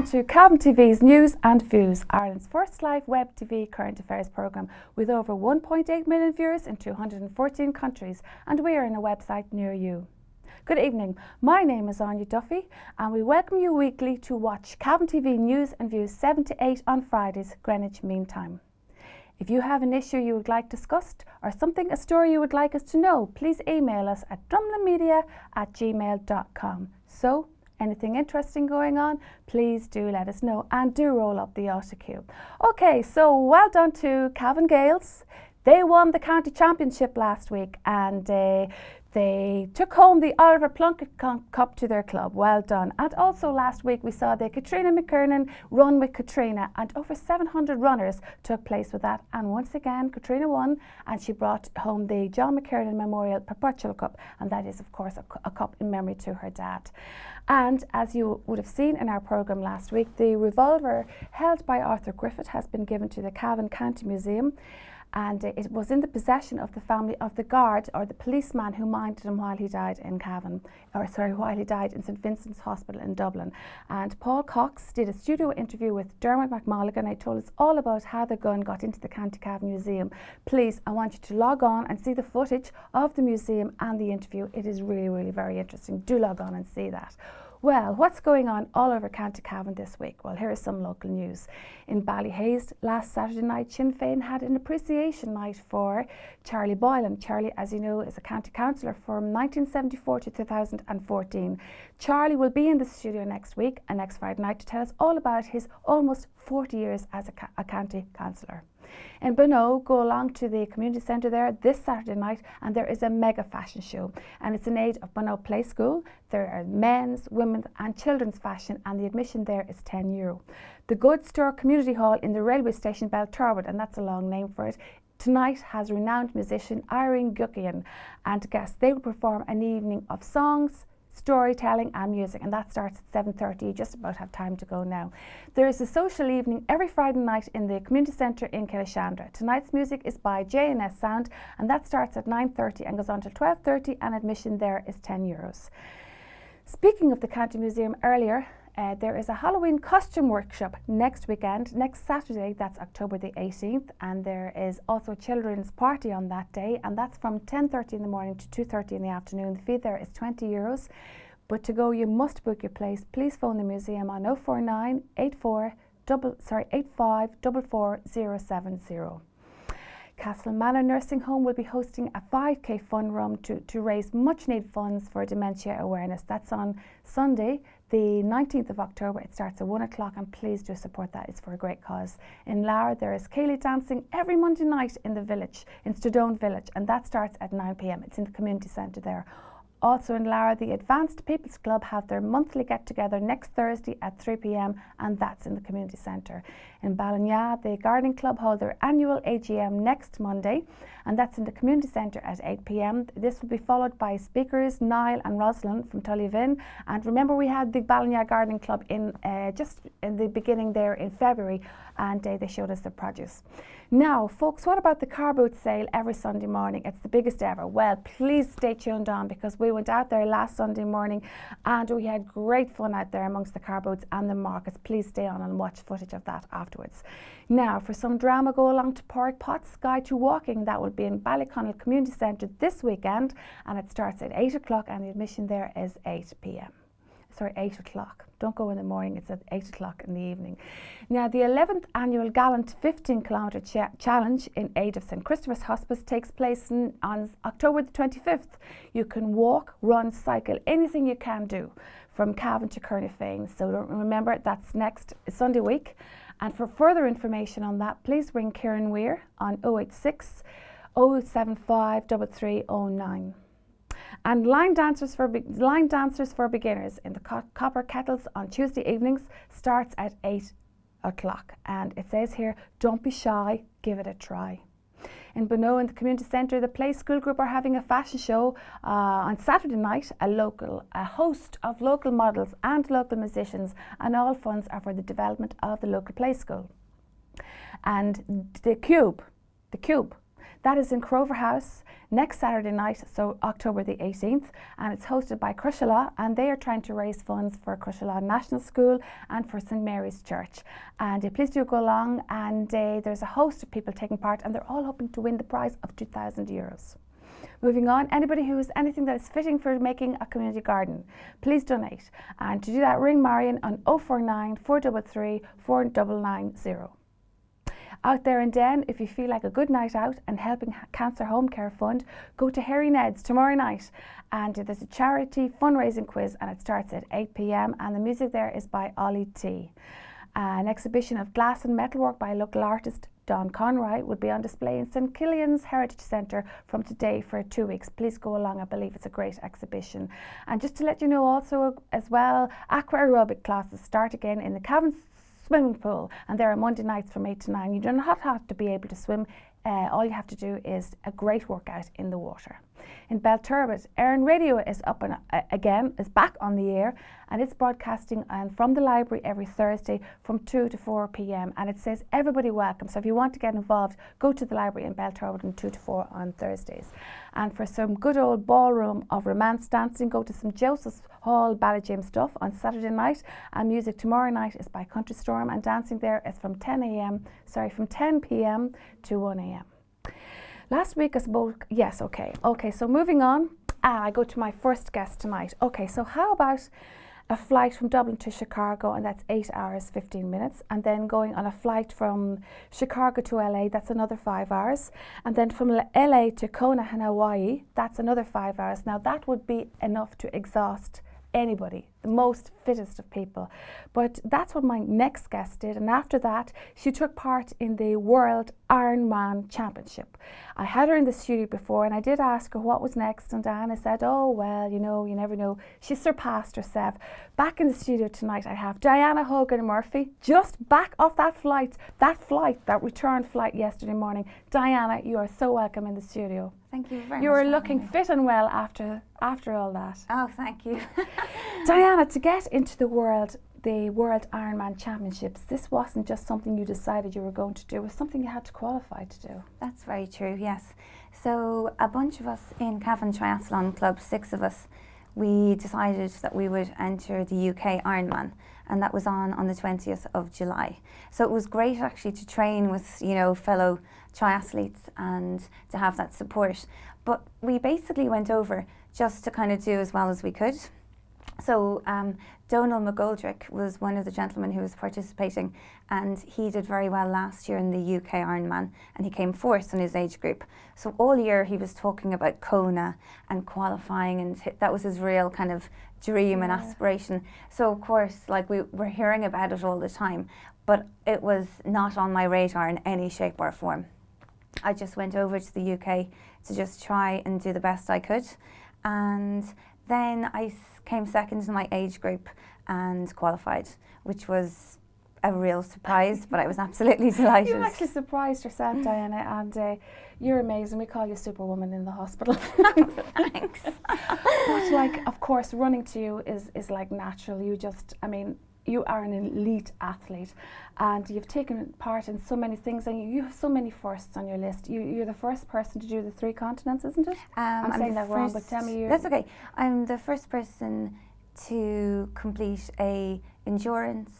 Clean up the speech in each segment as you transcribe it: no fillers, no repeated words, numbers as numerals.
to Cavan TV's News and Views, Ireland's first live web TV current affairs programme with over 1.8 million viewers in 214 countries, and we are in a website near you. Good evening, my name is Aine Duffy and we welcome you weekly to watch Cavan TV News and Views 7 to 8 on Fridays, Greenwich Mean Time. If you have an issue you would like discussed or a story you would like us to know, please email us at drumlinmedia@gmail.com. So, anything interesting going on, please do let us know and do roll up the autocue. Okay, so well done to Cavan Gaels. They won the county championship last week and they took home the Oliver Plunkett Cup to their club. Well done. And also last week we saw the Katrina McKernan run with Katrina, and over 700 runners took place with that. And once again, Katrina won and she brought home the John McKernan Memorial Perpetual Cup, and that is of course a cup in memory to her dad. And as you would have seen in our programme last week, the revolver held by Arthur Griffith has been given to the Cavan County Museum, and it was in the possession of the family of the guard or the policeman who minded him while he died in while he died in St Vincent's Hospital in Dublin. And Paul Cox did a studio interview with Dermot McMulligan. He told us all about how the gun got into the County Cavan Museum. Please, I want you to log on and see the footage of the museum and the interview. It is really, really very interesting. Do log on and see that. Well, what's going on all over County Cavan this week? Well, here is some local news. In Ballyhaise, last Saturday night, Sinn Féin had an appreciation night for Charlie Boylan. Charlie, as you know, is a county councillor from 1974 to 2014. Charlie will be in the studio next week and next Friday night to tell us all about his almost 40 years as a county councillor. In Bono, go along to the community centre there this Saturday night and there is a mega fashion show, and it's in aid of Bono Play School. There are men's, women's and children's fashion, and the admission there is €10. The Good Store Community Hall in the railway station Belturbid, and that's a long name for it, tonight has renowned musician Irene Guckian and guests. They will perform an evening of songs, storytelling and music, and that starts at 7:30. You just about have time to go now. There is a social evening every Friday night in the community centre in Killashandra. Tonight's music is by J&S Sound, and that starts at 9:30 and goes on till 12:30, and admission there is €10. Speaking of the County Museum earlier, there is a Halloween costume workshop next weekend, next Saturday, that's October the 18th, and there is also a children's party on that day, and that's from 10:30 in the morning to 2:30 in the afternoon. The fee there is €20, but to go you must book your place. Please phone the museum on 049 85 44070. Castle Manor Nursing Home will be hosting a 5k fun run to raise much needed funds for dementia awareness. That's on Sunday, the 19th of October. It starts at 1 o'clock, and please do support that. It's for a great cause. In Lara, there is Ceilidh dancing every Monday night in the village, in Stodone Village, and that starts at 9 p.m. It's in the community centre there. Also in Lara, the Advanced People's Club have their monthly get-together next Thursday at 3 p.m, and that's in the community centre. In Ballina, the Gardening Club hold their annual AGM next Monday, and that's in the community centre at 8 p.m. This will be followed by speakers Niall and Rosalind from Tullivin. And remember, we had the Ballina Gardening Club in just in the beginning there in February, and they showed us their produce. Now, folks, what about the car boot sale every Sunday morning? It's the biggest ever. Well, please stay tuned on, because we went out there last Sunday morning and we had great fun out there amongst the car boats and the markets. Please stay on and watch footage of that afterwards. Now, for some drama, go along to Porrick Potts Guide to Walking. That will be in Ballyconnell Community Centre this weekend, and it starts at 8 o'clock, and the admission there is 8 p.m. Sorry, 8 o'clock. Don't go in the morning, it's at 8 o'clock in the evening. Now, the 11th annual Gallant 15-kilometre challenge in aid of St Christopher's Hospice takes place on October the 25th. You can walk, run, cycle, anything you can do from Cavan to Kernefane. So remember, that's next Sunday week. And for further information on that, please ring Kieran Weir on 086 075 3309. And line dancers for beginners in the Copper Kettles on Tuesday evenings starts at 8 o'clock. And it says here, don't be shy, give it a try. In Bono, in the community centre, the Play School Group are having a fashion show on Saturday night. A host of local models and local musicians, and all funds are for the development of the local play school. And the Cube, That is in Crover House next Saturday night, so October the 18th, and it's hosted by Crushala, and they are trying to raise funds for Crushala National School and for St Mary's Church. And please do go along, and there's a host of people taking part, and they're all hoping to win the prize of €2,000. Moving on, anybody who has anything that is fitting for making a community garden, please donate. And to do that, ring Marion on 049 433 4990. Out there in Den, if you feel like a good night out and helping Cancer Home Care Fund, go to Harry Ned's tomorrow night, and there's a charity fundraising quiz, and it starts at 8 p.m. and the music there is by Ollie T. An exhibition of glass and metalwork by local artist Don Conroy will be on display in St Killian's Heritage Centre from today for 2 weeks. Please go along, I believe it's a great exhibition. And just to let you know also as well, aqua aerobic classes start again in the Cavan swimming pool, and there are Monday nights from 8 to 9. You do not have to be able to swim. All you have to do is a great workout in the water. In Belturbet, Erin Radio is up and is back on the air, and it's broadcasting from the library every Thursday from 2 to 4 p.m. and it says everybody welcome. So if you want to get involved, go to the library in Belturbet from 2 to 4 on Thursdays. And for some good old ballroom of romance dancing, go to St Joseph's Hall Ballygym Stuff on Saturday night, and music tomorrow night is by Country Storm, and dancing there is from 10 p.m. to 1 a.m. Last week I spoke, yes, okay, so moving on, I go to my first guest tonight. Okay, so how about a flight from Dublin to Chicago, and that's 8 hours, 15 minutes, and then going on a flight from Chicago to LA, that's another 5 hours, and then from LA to Kona in Hawaii, that's another 5 hours. Now that would be enough to exhaust anybody, the most fittest of people. But that's what my next guest did, and after that she took part in the World Ironman Championship. I had her in the studio before, and I did ask her what was next, and Diana said, oh well, you know, you never know. She surpassed herself. Back in the studio tonight I have Diana Hogan Murphy, just back off that return flight yesterday morning. Diana, you are so welcome in the studio. Thank you very much. You are looking fit and well after all that. Oh, thank you. Diana, to get into the World Ironman Championships, this wasn't just something you decided you were going to do, it was something you had to qualify to do. That's very true, yes. So a bunch of us in Cavan Triathlon Club, 6 of us, we decided that we would enter the UK Ironman, and that was on the 20th of July. So it was great actually to train with, you know, fellow triathletes and to have that support. But we basically went over just to kind of do as well as we could. So Donal McGoldrick was one of the gentlemen who was participating, and he did very well last year in the UK Ironman, and he came 4th in his age group. So all year he was talking about Kona and qualifying, and that was his real kind of dream and aspiration. So of course, like, we were hearing about it all the time, but it was not on my radar in any shape or form. I just went over to the UK to just try and do the best I could, and then I came 2nd in my age group and qualified, which was a real surprise, but I was absolutely delighted. You actually surprised yourself, Diana, and you're amazing. We call you Superwoman in the hospital. Thanks. But like, of course, running to you is like natural. You are an elite athlete, and you've taken part in so many things, and you have so many firsts on your list. You're the first person to do the 3 continents, isn't it? I'm saying that wrong, but tell me. That's okay. I'm the first person to complete a endurance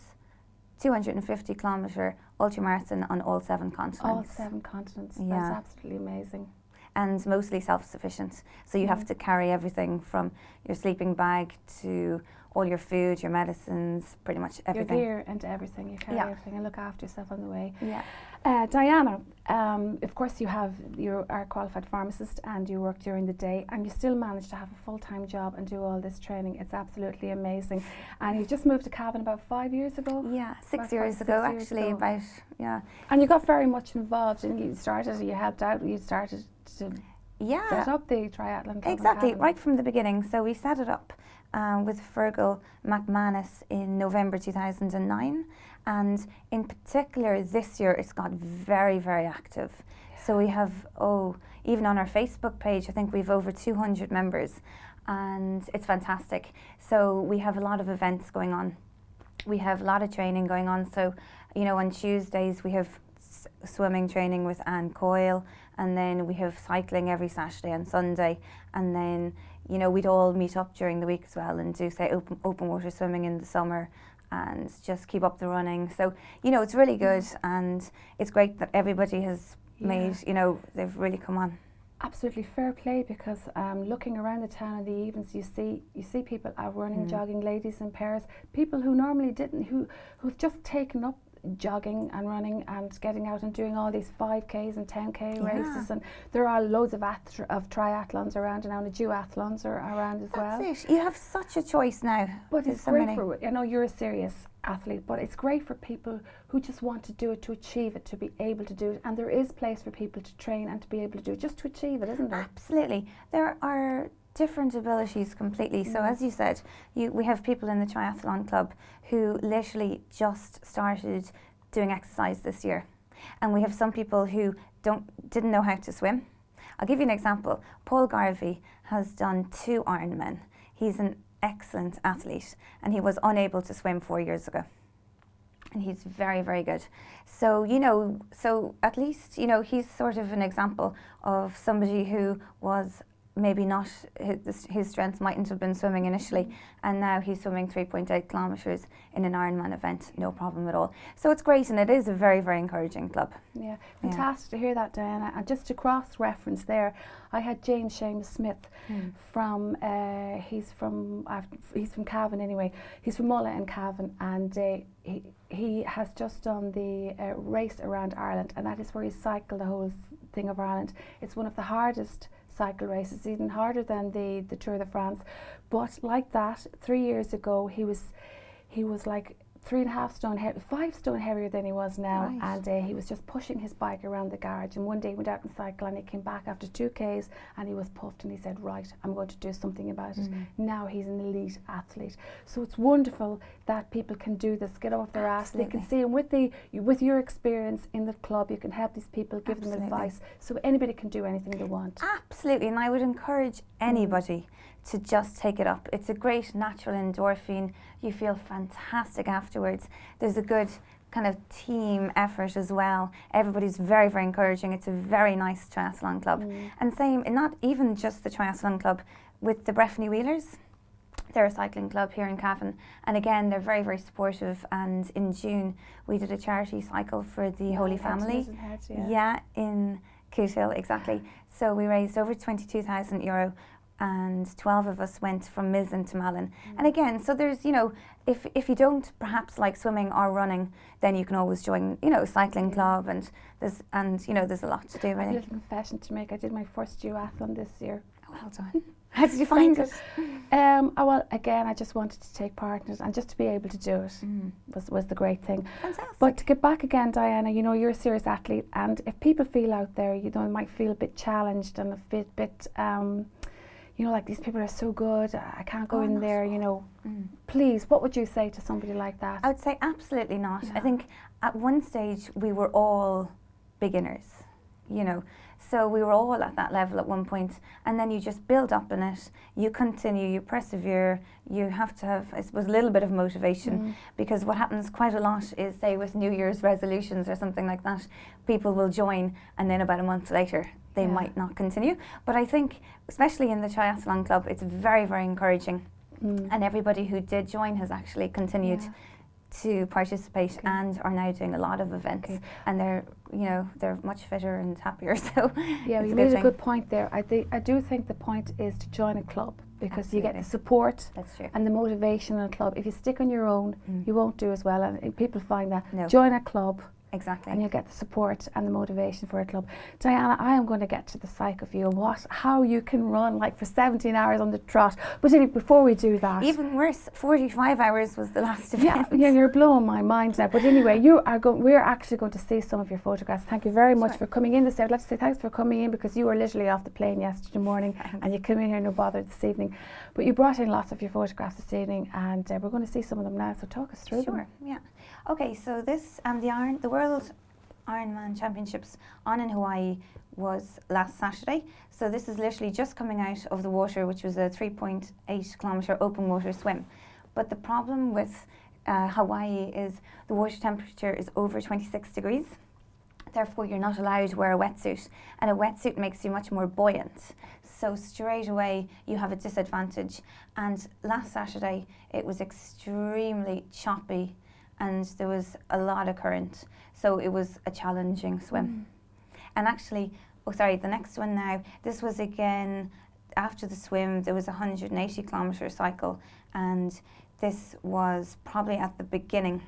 250 kilometre ultramarathon on all 7 continents. All 7 continents. Yeah. That's absolutely amazing. And mostly self-sufficient. So you have to carry everything from your sleeping bag to all your food, your medicines, pretty much everything. Your gear and everything. You carry everything and look after yourself on the way. Yeah. Diana, of course you are a qualified pharmacist and you work during the day, and you still manage to have a full-time job and do all this training. It's absolutely amazing. And you just moved to Cavan about 5 years ago? Yeah, 6 years ago actually, about, yeah. And you got very much involved, and you helped out, you started to set up the triathlon club. Exactly, right from the beginning. So we set it up with Fergal McManus in November 2009, and in particular this year it's got very, very active. So we have, even on our Facebook page, I think we've over 200 members, and it's fantastic. So we have a lot of events going on. We have a lot of training going on. So, you know, on Tuesdays we have swimming training with Anne Coyle, and then we have cycling every Saturday and Sunday, and then we'd all meet up during the week as well and do say open water swimming in the summer and just keep up the running. So it's really good, and it's great that everybody has made they've really come on. Absolutely fair play, because looking around the town in the evenings, you see people out running, jogging, ladies in pairs, people who normally didn't, who've just taken up jogging and running and getting out and doing all these 5Ks and 10K races, and there are loads of triathlons around, and duathlons are around as well. That's it. You have such a choice now. But it's great for, I know you're a serious athlete, but it's great for people who just want to do it, to achieve it, to be able to do it, and there is place for people to train and to be able to do it, just to achieve it, isn't there? Absolutely. There are different abilities completely. So as you said, we have people in the triathlon club who literally just started doing exercise this year, and we have some people who didn't know how to swim. I'll give you an example. Paul Garvey has done 2 Ironmen. He's an excellent athlete, and he was unable to swim 4 years ago, and he's very, very good. So so at least he's sort of an example of somebody who was maybe not, his strengths mightn't have been swimming initially, and now he's swimming 3.8 kilometres in an Ironman event, no problem at all. So it's great, and it is a very, very encouraging club. Yeah, fantastic to hear that, Diana. And just to cross-reference there, I had James Seamus Smith from, he's from Cavan anyway. He's from Mulla in Cavan, and he has just done the race around Ireland, and that is where he cycled the whole thing of Ireland. It's one of the hardest cycle races, even harder than the Tour de France. But like that, 3 years ago, he was like 3.5 stone heavy, 5 stone heavier than he was now, right. And he was just pushing his bike around the garage, and one day he went out and cycled, and he came back after 2 Ks and he was puffed, and he said, right, I'm going to do something about it. Now he's an elite athlete. So it's wonderful that people can do this, get off their ass. They can see, and with your experience in the club, you can help these people, give them advice, so anybody can do anything they want. Absolutely, and I would encourage anybody to just take it up. It's a great natural endorphin. You feel fantastic afterwards. There's a good kind of team effort as well. Everybody's very, very encouraging. It's a very nice triathlon club. And same, and not even just the triathlon club, with the Breffni Wheelers. They're a cycling club here in Cavan, and again, they're very, very supportive. And in June, we did a charity cycle for the Holy Family. In Cootehill, exactly. So we raised over €22,000, and 12 of us went from Mizen to Malin. And again, so there's, if you don't perhaps like swimming or running, then you can always join, a cycling club, and there's a lot to do. I have a little confession to make. I did my first duathlon this year. Well done. How did you find it? Well, again, I just wanted to take part in it, and just to be able to do it was the great thing. Fantastic. But to get back again, Diana, you're a serious athlete, and if people feel out there, might feel a bit challenged and a bit like, these people are so good, I can't go in there, Please, what would you say to somebody like that? I would say absolutely not. I think at one stage we were all beginners, so we were all at that level at one point, and then you just build up in it, you continue, you persevere, you have to have, I suppose, a little bit of motivation, because what happens quite a lot is, say, with New Year's resolutions or something like that, people will join, and then about a month later they might not continue. But I think, especially in the triathlon club, it's very, very encouraging, and everybody who did join has actually continued to participate and are now doing a lot of events, and they're much fitter and happier. So you made a good point there. I do think the point is to join a club, because you get the support and the motivation in a club. If you stick on your own, you won't do as well, and people find that. Join a club. Exactly. And you'll get the support and the motivation for a club. Diana, I am going to get to the psych of you, how you can run like for 17 hours on the trot. But anyway, before we do that, even worse, 45 hours was the last event. Yeah, you're blowing my mind now. But anyway, we're actually going to see some of your photographs. Thank you very much for coming in this day. I'd like to say thanks for coming in, because you were literally off the plane yesterday morning, and you came in here no bother this evening. But you brought in lots of your photographs this evening, and we're going to see some of them now. So talk us through them. Yeah. Okay, so this the World Ironman Championships in Hawaii was last Saturday. So this is literally just coming out of the water, which was a 3.8 kilometre open water swim. But the problem with Hawaii is the water temperature is over 26 degrees. Therefore, you're not allowed to wear a wetsuit, and a wetsuit makes you much more buoyant. So straight away, you have a disadvantage. And last Saturday, it was extremely choppy, and there was a lot of current. So it was a challenging swim. And actually, the next one now, this was again, after the swim, there was a 180-kilometre cycle, and this was probably at the beginning.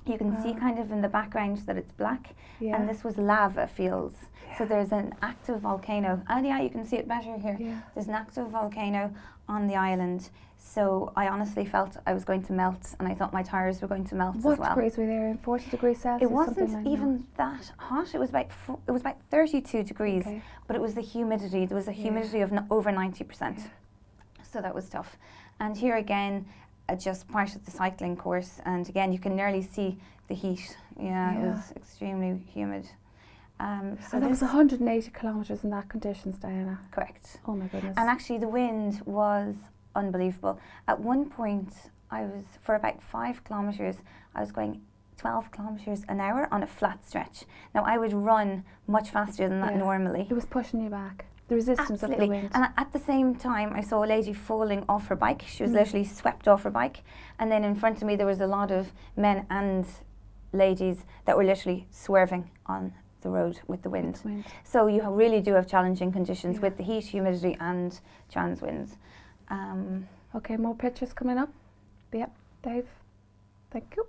You can see kind of in the background that it's black, and this was lava fields. So there's an active volcano. And yeah, you can see it better here. There's an active volcano on the island. So I honestly felt I was going to melt, and I thought my tyres were going to melt as well. What degrees were there? In 40 degrees Celsius? It wasn't even that hot. It was about 32 degrees, but it was the humidity. There was a humidity of over 90%. So that was tough. And here again, just part of the cycling course, and again you can nearly see the heat. It was extremely humid. So that was 180 kilometres in that conditions, Diana. Correct. Oh my goodness. And actually the wind was unbelievable. At one point I was, for about 5 kilometres, I was going 12 kilometres an hour on a flat stretch. Now I would run much faster than that normally. It was pushing you back. The resistance of the wind. And at the same time, I saw a lady falling off her bike. She was literally swept off her bike. And then in front of me, there was a lot of men and ladies that were literally swerving on the road with the wind. So you really do have challenging conditions with the heat, humidity, and trans winds. Okay, more pictures coming up. Yep, Dave. Thank you.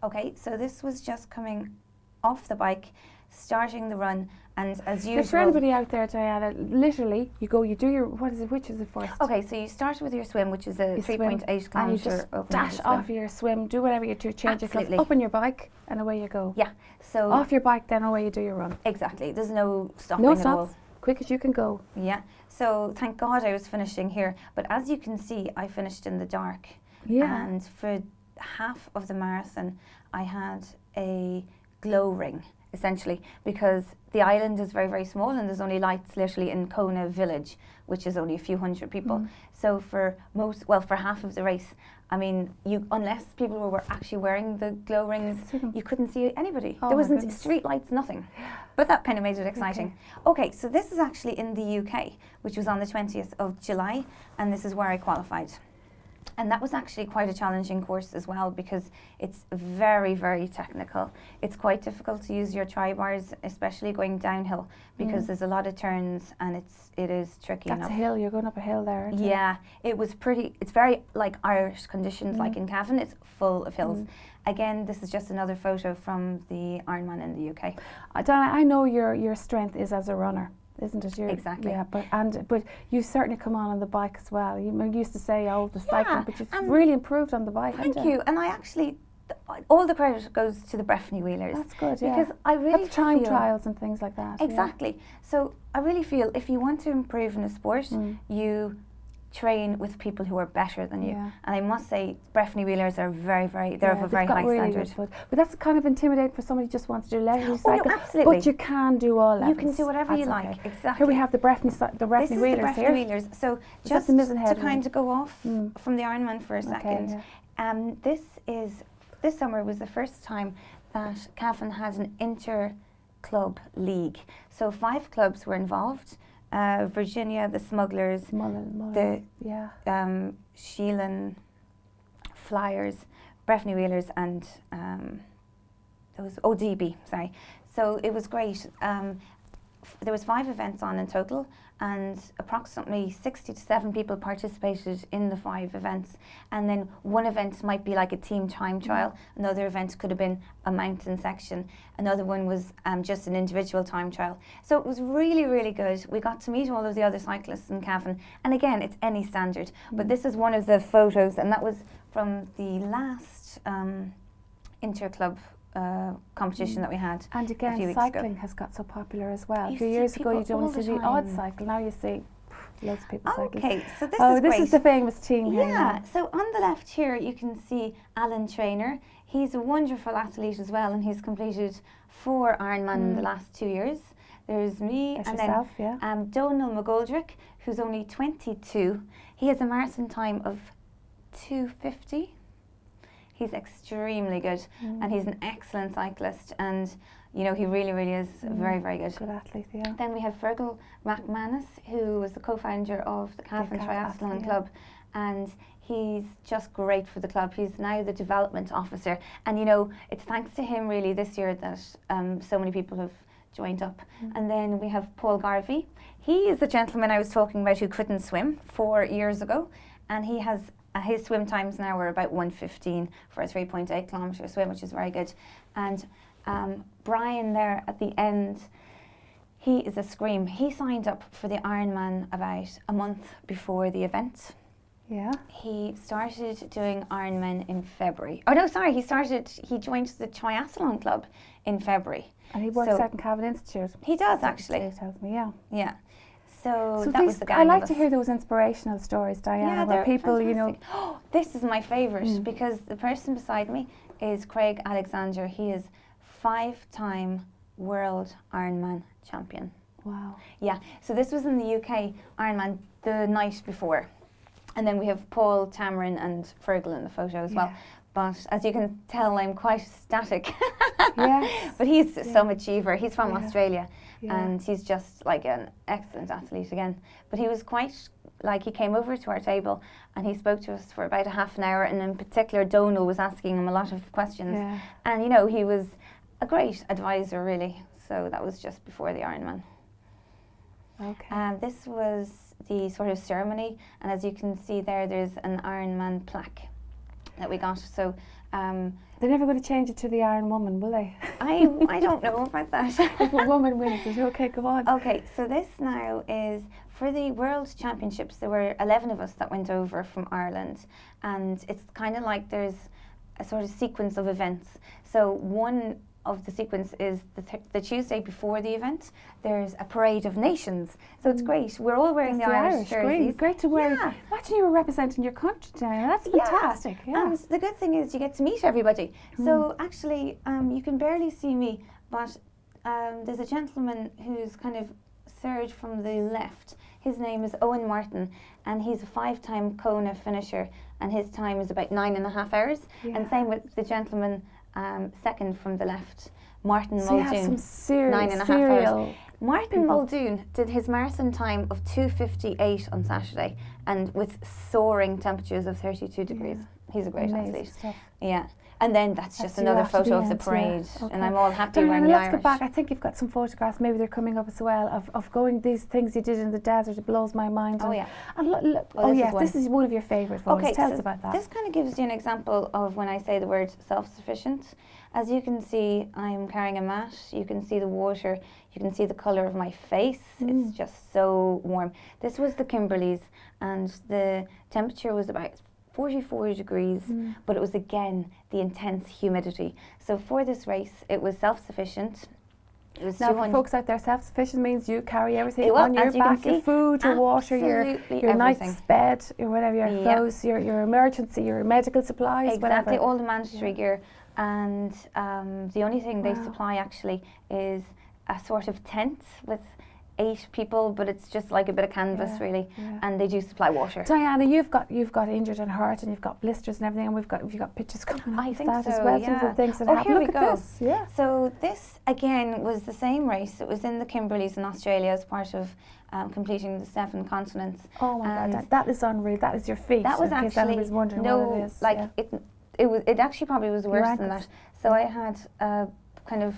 Okay, so this was just coming off the bike, starting the run, and as usual. For anybody out there, Diana, literally, you do your, which is it first? Okay, so you start with your swim, which is a 3.8 kilometre and you just dash off your swim, do whatever you do, change your clothes, up on your bike, and away you go. Yeah, so. Off your bike, then away you do your run. Exactly, there's no stopping No at all. stops, quick as you can go. Yeah, so thank God I was finishing here, but as you can see, I finished in the dark. Yeah. And for half of the marathon, I had a glow ring, essentially, because the island is very, very small, and there's only lights literally in Kona village, which is only a few hundred people. So for for half of the race, I mean, unless people were actually wearing the glow rings, you couldn't see anybody. There wasn't street lights, nothing. But that kind of made it exciting. Okay, so this is actually in the UK, which was on the 20th of July, and this is where I qualified. And that was actually quite a challenging course as well, because it's very, very technical. It's quite difficult to use your tri-bars, especially going downhill, because there's a lot of turns, and it is tricky enough. That's a hill, you're going up a hill there, aren't you? Yeah, it's very like Irish conditions, like in Cavan, it's full of hills. Again, this is just another photo from the Ironman in the UK. Dana, I know your strength is as a runner, isn't it? Exactly. Yeah, but you certainly come on the bike as well. You used to say, the cycling, but you've really improved on the bike. Thank you. And I actually, all the credit goes to the Breffni wheelers. That's good, yeah. Because I really That's time feel, trials and things like that. Exactly. So I really feel if you want to improve in a sport, you train with people who are better than you. And I must say, Breffni wheelers are very, very, they're of a very high standard. But that's kind of intimidating for somebody who just wants to do leisurely cycling. Oh, no, absolutely. But you can do all levels. You can do whatever you like. Okay. Exactly. Here we have the Breffni wheelers this here. This is the Breffni wheelers. So just to kind of go off from the Ironman for a second. This summer was the first time that Cavan had an inter-club league. So 5 clubs were involved. Virginia, the Smugglers, the Sheelan Flyers, Breffni Wheelers, and DB, sorry. So it was great. There was 5 events on in total, and approximately 60 to 7 people participated in the 5 events. And then one event might be like a team time trial. Another event could have been a mountain section. Another one was just an individual time trial. So it was really, really good. We got to meet all of the other cyclists in Cavan. And again, it's any standard. But this is one of the photos, and that was from the last inter-club competition that we had. And again, a few weeks cycling ago. has got so popular as well. You a few see years ago, you people all don't see the the odd time. cycle. Now you see loads of people cycling. Okay, so this is this great. is the famous team here. Yeah, now. so on the left here you can see Alan Trainer. He's a wonderful athlete as well, and he's completed 4 Ironman in the last 2 years. There's me, There's and yourself, then Donal McGoldrick, who's only 22. He has a marathon time of 2:50. He's extremely good, and he's an excellent cyclist, and you know, he really is very, very good. Good athlete, yeah. Then we have Fergal McManus, who was the co-founder of the Cavan Triathlon Club, and he's just great for the club. He's now the development officer, and you know, it's thanks to him really this year that so many people have joined up. And then we have Paul Garvey. He is the gentleman I was talking about who couldn't swim 4 years ago, and he has his swim times now are about 1:15 for a 3.8 kilometre swim, which is very good. And Brian there at the end, he is a scream. He signed up for the Ironman about a month before the event. Yeah. He started doing Ironman in February. Oh no, sorry, he joined the triathlon club in February. And he works out in Cavan Institute. He does actually. He tells me, yeah. Yeah. So that was the guy. I like to hear those inspirational stories, Diana, where people, fantastic. you know. Oh, this is my favourite because the person beside me is Craig Alexander. He is 5-time world Ironman champion. Wow. Yeah. So this was in the UK Ironman the night before. And then we have Paul, Tamarin and Fergal in the photo as well. But as you can tell, I'm quite static. Yes. But he's some achiever. He's from Australia, Yeah. and he's just like an excellent athlete again. But he was quite, like, he came over to our table and he spoke to us for about a half an hour, and in particular Donal was asking him a lot of questions. Yeah. And you know, he was a great advisor really. So that was just before the Ironman. Okay. This was the sort of ceremony, and as you can see there, there's an Ironman plaque that we got. So they're never going to change it to the Iron Woman, will they? I don't know about that. If a woman wins it, okay, go on. Okay, so this now is for the World Championships. There were 11 of us that went over from Ireland, and it's kind of like there's a sort of sequence of events. So one of the sequence is the Tuesday before the event. There's a parade of nations, so it's great. We're all wearing the Irish jerseys. Great to wear. Yeah. Imagine you were representing your country, Diana. That's fantastic. Yeah. And the good thing is you get to meet everybody. So actually, you can barely see me, but there's a gentleman who's kind of third from the left. His name is Owen Martin, and he's a 5-time Kona finisher, and his time is about 9.5 hours. And same with the gentleman second from the left, Martin So you have Muldoon, some 9.5 hours. Martin Muldoon did his marathon time of 2:58 on Saturday, and with soaring temperatures of 32 degrees. He's a great athlete. Stuff. Yeah. And then that's just another photo of the parade, and I'm all happy Diana, wearing the let's Irish. get back. I think you've got some photographs, maybe they're coming up as well, of going these things you did in the desert. It blows my mind. Oh, yeah. And yes, this is one of your favourite photos. Okay, Tell so us about that. this kind of gives you an example of when I say the word self-sufficient. As you can see, I'm carrying a mat. You can see the water. You can see the colour of my face. It's just so warm. This was the Kimberleys, and the temperature was about 44 degrees, but it was again the intense humidity. So for this race, it was self-sufficient. It was Now, for folks out there, self-sufficient means you carry everything Well, on your as you can back, your see, food, your water, your absolutely night's everything. bed, your whatever, your clothes, your emergency, your medical supplies, Exactly, whatever. all the mandatory gear. And the only thing they supply actually is a sort of tent with 8 people, but it's just like a bit of canvas really, and they do supply water. Diana, you've got injured and hurt, and you've got blisters and everything, and you've got pictures coming up I of think that so, as well. yeah. Some of the things that Oh, happen. here Look we at go. this. Yeah. So this again was the same race. It was in the Kimberleys in Australia as part of completing the 7 continents. Oh my God, that is unreal. That is your feet. That was in case actually anybody's wondering what it is. like it actually probably was worse than that. So I had kind of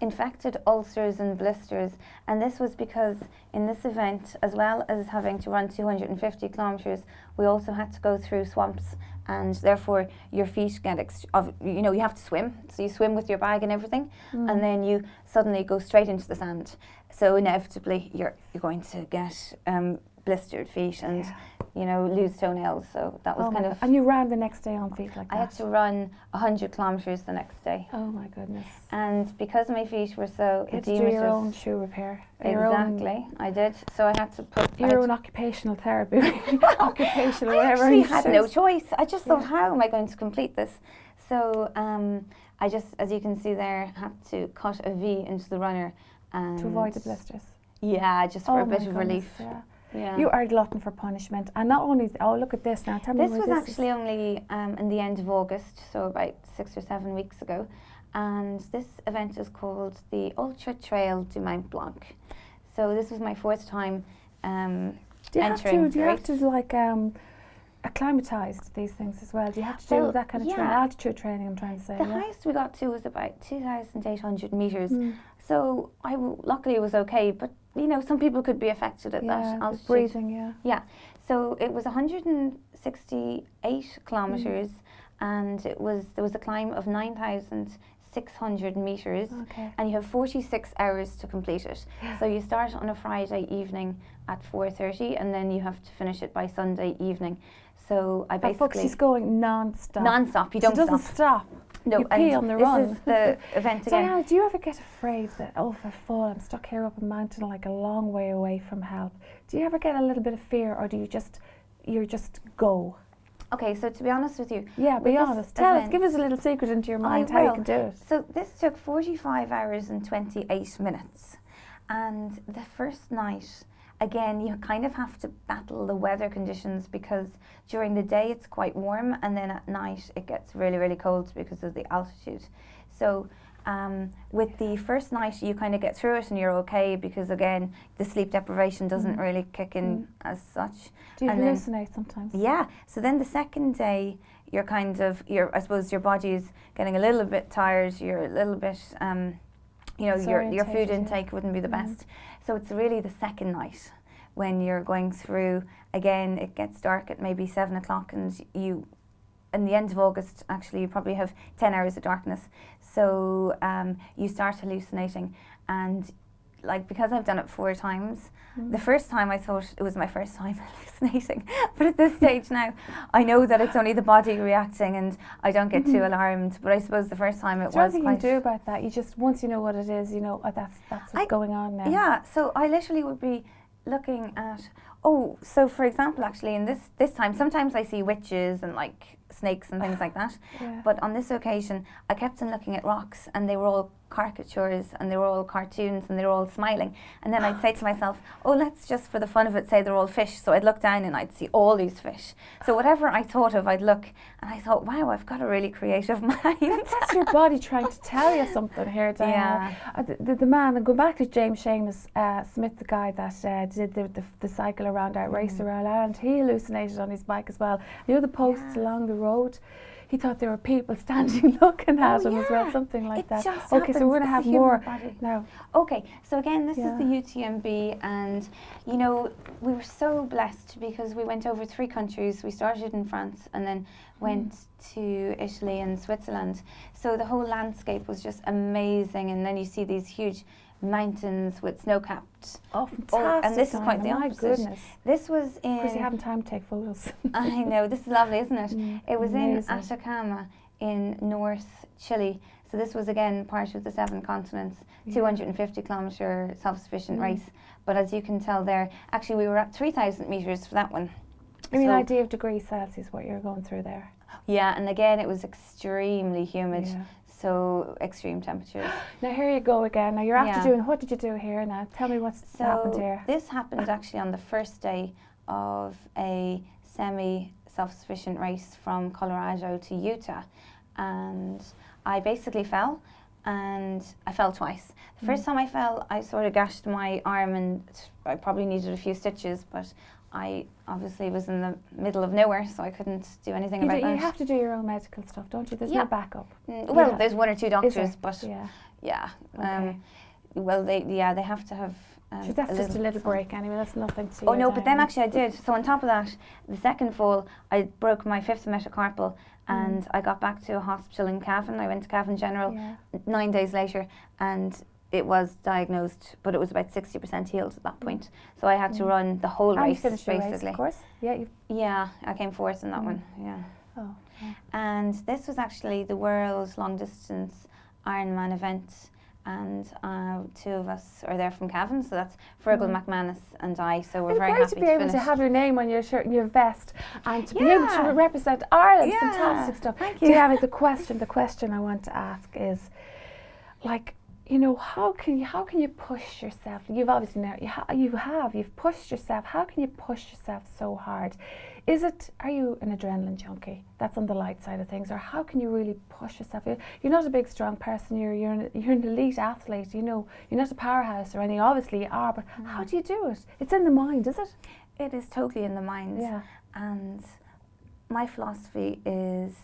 infected ulcers and blisters, and this was because in this event, as well as having to run 250 kilometres, we also had to go through swamps, and therefore your feet get you have to swim, so you swim with your bag and everything, and then you suddenly go straight into the sand, so inevitably you're going to get blistered feet and lose toenails. So that was kind of. And you ran the next day on feet like that. I had to run 100 kilometres the next day. Oh my goodness. And because my feet were so You had to do your own shoe repair. Exactly, I did. So I had to put your own occupational therapy, occupational whatever. I actually had no choice. I just thought, how am I going to complete this? So I just, as you can see there, had to cut a V into the runner and to avoid the blisters. Yeah, just for a bit of relief. Yeah. Yeah. You are glutton for punishment. And not only, look at this now. Tell me This where was this actually is. only in the end of August, so about 6 or 7 weeks ago. And this event is called the Ultra Trail du Mont Blanc. So this was my 4th time Do you entering the have to race. like acclimatise to these things as well? Do you have to do Well, that kind of altitude training, I'm trying to say? The highest we got to was about 2,800 metres. Mm. So luckily it was okay, but you know, some people could be affected at that altitude. Breathing, yeah. Yeah, so it was 168 kilometres, and there was a climb of 9,600 metres, and you have 46 hours to complete it. So you start on a Friday evening at 4:30, and then you have to finish it by Sunday evening. So I basically... She's going non-stop. Non-stop, you don't stop. It doesn't stop. No, you pee on the run. This is the event again. Diana, do you ever get afraid that, if I fall, I'm stuck here up a mountain like a long way away from help? Do you ever get a little bit of fear, or do you just go? Okay, so to be honest with you... Yeah, be honest. Tell us, give us a little secret into your mind how you can do it. So this took 45 hours and 28 minutes. And the first night, again, you kind of have to battle the weather conditions, because during the day it's quite warm, and then at night it gets really, really cold because of the altitude. So with the first night you kind of get through it and you're okay, because again, the sleep deprivation doesn't really kick in as such. Do you hallucinate sometimes? Yeah. So then the second day, you're I suppose your body is getting a little bit tired, you're a little bit, your food intake wouldn't be the best. So it's really the second night when you're going through, again, it gets dark at maybe 7 o'clock, and in the end of August, actually, you probably have 10 hours of darkness. So you start hallucinating, and because I've done it 4 times, the first time I thought it was my first time hallucinating, but at this stage now, I know that it's only the body reacting, and I don't get too alarmed. But I suppose the first time it was quite... There's nothing you can do about that. You just, once you know what it is, you know that's what's going on now. Yeah. So I literally would be looking at... so for example, actually, in this time, sometimes I see witches and snakes and things like that. Yeah. But on this occasion, I kept on looking at rocks, and they were all caricatures, and they were all cartoons, and they were all smiling. And then I'd say to myself, let's just for the fun of it say they're all fish. So I'd look down and I'd see all these fish. So whatever I thought of, I'd look, and I thought, wow, I've got a really creative mind. That's your body trying to tell you something here, Diana. Yeah. The man, and go back to James Seamus Smith, the guy that did the cycle around our race around Ireland, he hallucinated on his bike as well. You know the posts along the road? He thought there were people standing looking at him as well, something like that. Okay, so we're going to have more now. Okay, so again, this is the UTMB, and you know, we were so blessed because we went over 3 countries. We started in France and then went to Italy and Switzerland. So the whole landscape was just amazing, and then you see these huge mountains with snow-capped. Oh, fantastic. And this is quite the opposite. My goodness. This was in... Because you haven't time to take photos. I know, this is lovely, isn't it? It was amazing. in Atacama in North Chile. So this was again part of the 7 continents, 250 kilometre self-sufficient race. But as you can tell there, actually we were at 3,000 metres for that one. Give me an idea of degrees Celsius, what you're going through there. Yeah, and again it was extremely humid. Yeah. So extreme temperatures. Now here you go again. Now you're after doing, what did you do here now? Tell me what's happened here. This happened actually on the first day of a semi-self-sufficient race from Colorado to Utah. And I basically fell, and I fell twice. The first time I fell, I sort of gashed my arm, and I probably needed a few stitches, but I obviously was in the middle of nowhere, so I couldn't do anything about that. You have to do your own medical stuff, don't you? There's no backup. Well, there's 1 or 2 doctors, but okay. Well, they have to have. So that's just a little break anyway. That's nothing to. Oh no, but then actually I did. So on top of that, the second fall, I broke my 5th metacarpal, and I got back to a hospital in Cavan. I went to Cavan General 9 days later, and it was diagnosed, but it was about 60% healed at that point. So I had to run the whole race, basically. Race, of course. Yeah, I came 4th in that one. Yeah. Oh. Yeah. And this was actually the world's long distance Ironman event, and 2 of us are there from Cavan. So that's Fergal McManus and I. So we're very happy to finish. It's great to be able to have your name on your shirt and your vest, and to be able to represent Ireland. Fantastic stuff. Thank you. Diana, the question I want to ask is, you know, how can you push yourself? You've obviously now you've pushed yourself. How can you push yourself so hard? Are you an adrenaline junkie? That's on the light side of things, or how can you really push yourself? You're not a big, strong person. You're an elite athlete. You know, you're not a powerhouse or anything. Obviously, you are, but how do you do it? It's in the mind, is it? It is totally in the mind. Yeah. And my philosophy is,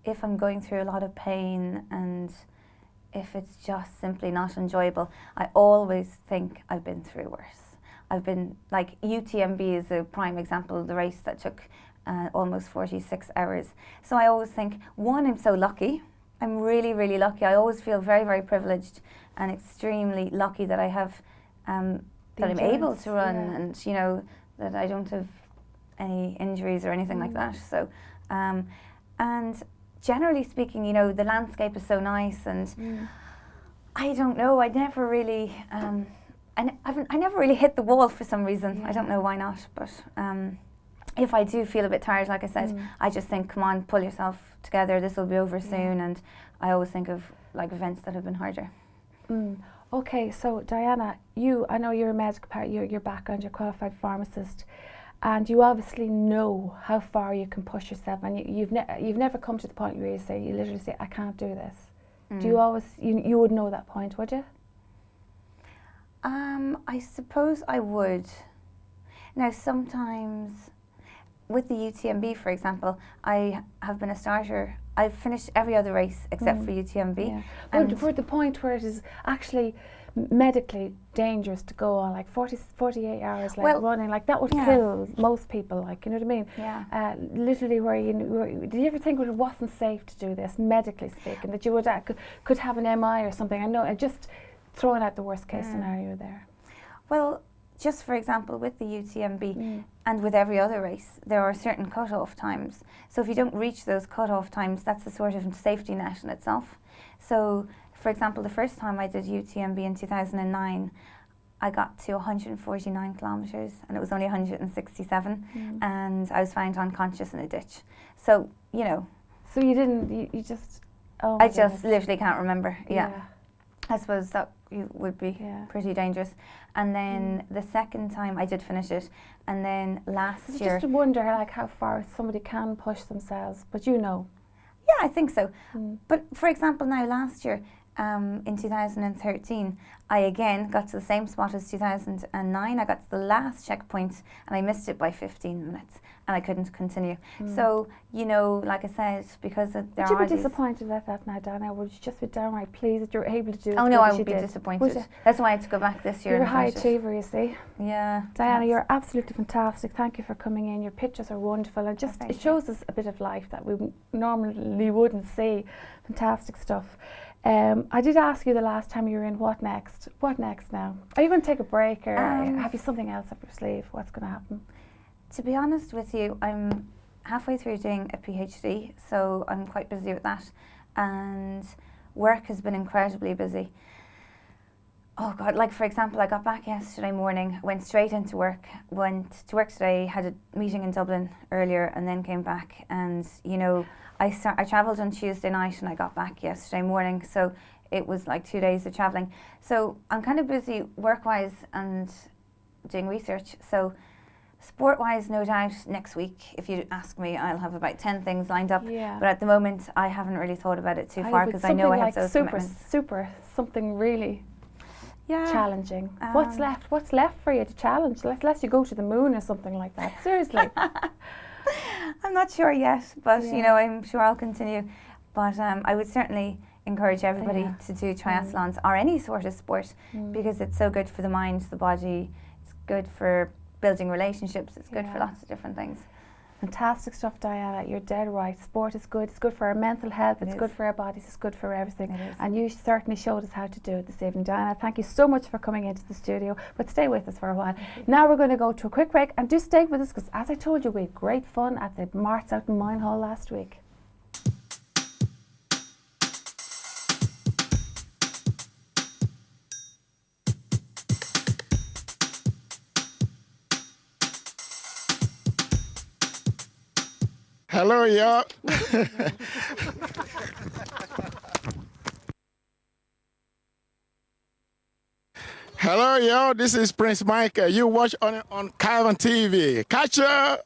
if I'm going through a lot of pain and if it's just simply not enjoyable, I always think I've been through worse. I've been, like, UTMB is a prime example of the race that took almost 46 hours. So I always think, one, I'm so lucky. I'm really, really lucky. I always feel very, very privileged and extremely lucky that I have, that I'm able to run, and, you know, that I don't have any injuries or anything like that. So, and generally speaking, you know, the landscape is so nice, and I don't know, I never really, I never really hit the wall for some reason. I don't know why not, but if I do feel a bit tired, like I said, I just think, come on, pull yourself together, this will be over soon. And I always think of, like, events that have been harder. Okay, so Diana, I know you're a medical your background, you're a qualified pharmacist, and you obviously know how far you can push yourself, and you've never come to the point where you literally say, I can't do this. Do you always, you would know that point, would you? I suppose I would. Now, sometimes with the UTMB, for example, I have been a starter. I've finished every other race except for UTMB. Yeah. But for the point where it is actually medically dangerous to go on, like 48 hours, like running, like that would kill most people, like, you know what I mean? Yeah. Literally, did you ever think it wasn't safe to do this, medically speaking, that you would could have an MI or something? I know, just throwing out the worst case scenario there. Well, just for example, with the UTMB and with every other race, there are certain cut-off times. So if you don't reach those cut-off times, that's a sort of safety net in itself. So, for example, the first time I did UTMB in 2009, I got to 149 kilometres and it was only 167, and I was found unconscious in a ditch. So, you know. So you didn't, you just, I just literally can't remember, I suppose that would be pretty dangerous. And then the second time I did finish it, and then last year... Just to wonder, like, how far somebody can push themselves, but you know. Yeah, I think so. But for example, now last year, in 2013, I again got to the same spot as 2009. I got to the last checkpoint and I missed it by 15 minutes and I couldn't continue. So, you know, like I said, because there are... Would you be disappointed at that now, Diana? Would you just be downright pleased that you're able to do it? Oh no, I would be disappointed. That's why I had to go back this year. You're a high achiever, you see. Yeah. Diana, you're absolutely fantastic. Thank you for coming in. Your pictures are wonderful, and just it shows us a bit of life that we normally wouldn't see. Fantastic stuff. I did ask you the last time you were in, what next? What next now? Are you going to take a break, or have you something else up your sleeve? What's going to happen? To be honest with you, I'm halfway through doing a PhD, so I'm quite busy with that, and work has been incredibly busy. Oh God, like for example, I got back yesterday morning, went straight into work, went to work today, had a meeting in Dublin earlier, and then came back, and you know, I travelled on Tuesday night and I got back yesterday morning, so it was like 2 days of travelling. So I'm kind of busy work-wise and doing research. So sport-wise, no doubt next week, if you ask me, I'll have about 10 things lined up. But at the moment, I haven't really thought about it too far because I know I have those commitments. Something really challenging. What's left? What's left for you to challenge? Unless you go to the moon or something like that. Seriously. I'm not sure yet, but you know, I'm sure I'll continue. But I would certainly encourage everybody to do triathlons or any sort of sport because it's so good for the mind, the body. It's good for building relationships. It's good for lots of different things. Fantastic stuff, Diana. You're dead right. Sport is good. It's good for our mental health. It's good for our bodies. It's good for everything. And you certainly showed us how to do it this evening, Diana. Thank you so much for coming into the studio. But stay with us for a while. Now we're going to go to a quick break, and do stay with us because, as I told you, we had great fun at the marts out in Moynehall last week. Hello, y'all. Hello, yo, this is Prince Mike. You watch on Cavan TV. Catch ya!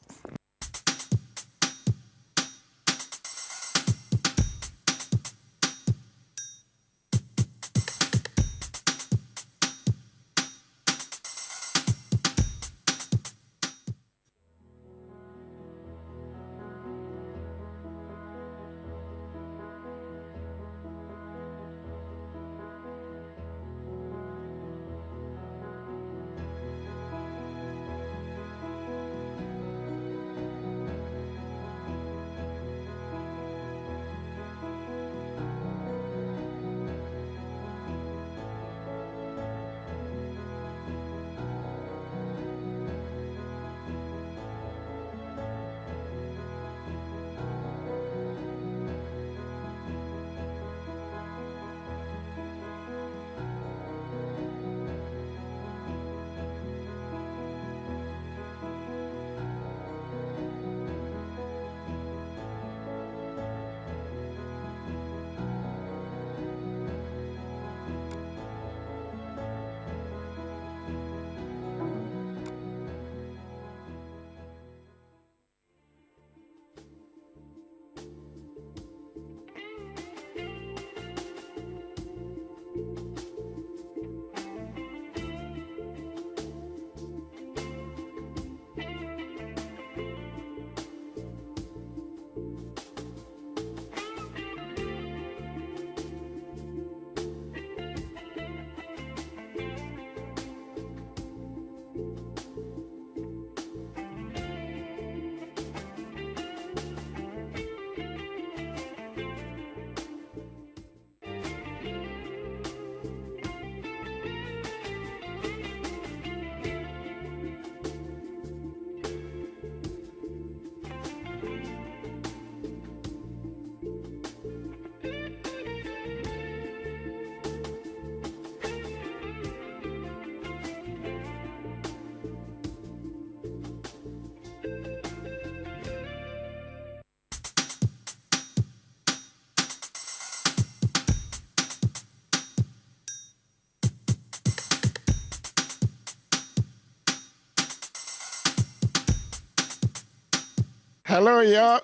Hello, yo.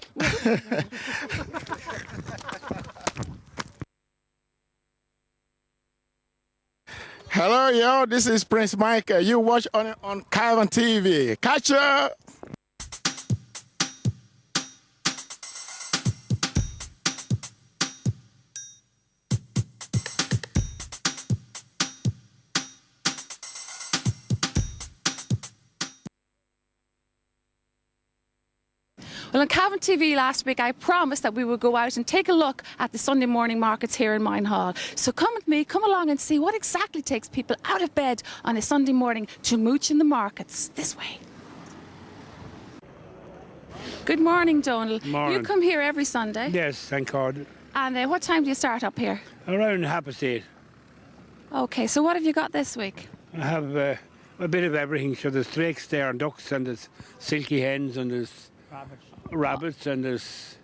Hello, yo, this is Prince Mike. You watch on Cavan TV. Catch ya! Well, on Cavan TV last week, I promised that we would go out and take a look at the Sunday morning markets here in Moynehall. So come with me, come along and see what exactly takes people out of bed on a Sunday morning to mooch in the markets. This way. Good morning, Donald. Morning. You come here every Sunday. Yes, thank God. And what time do you start up here? Around 8:30. Okay, so what have you got this week? I have a bit of everything. So there's drakes there and ducks and there's silky hens and there's rabbits and there's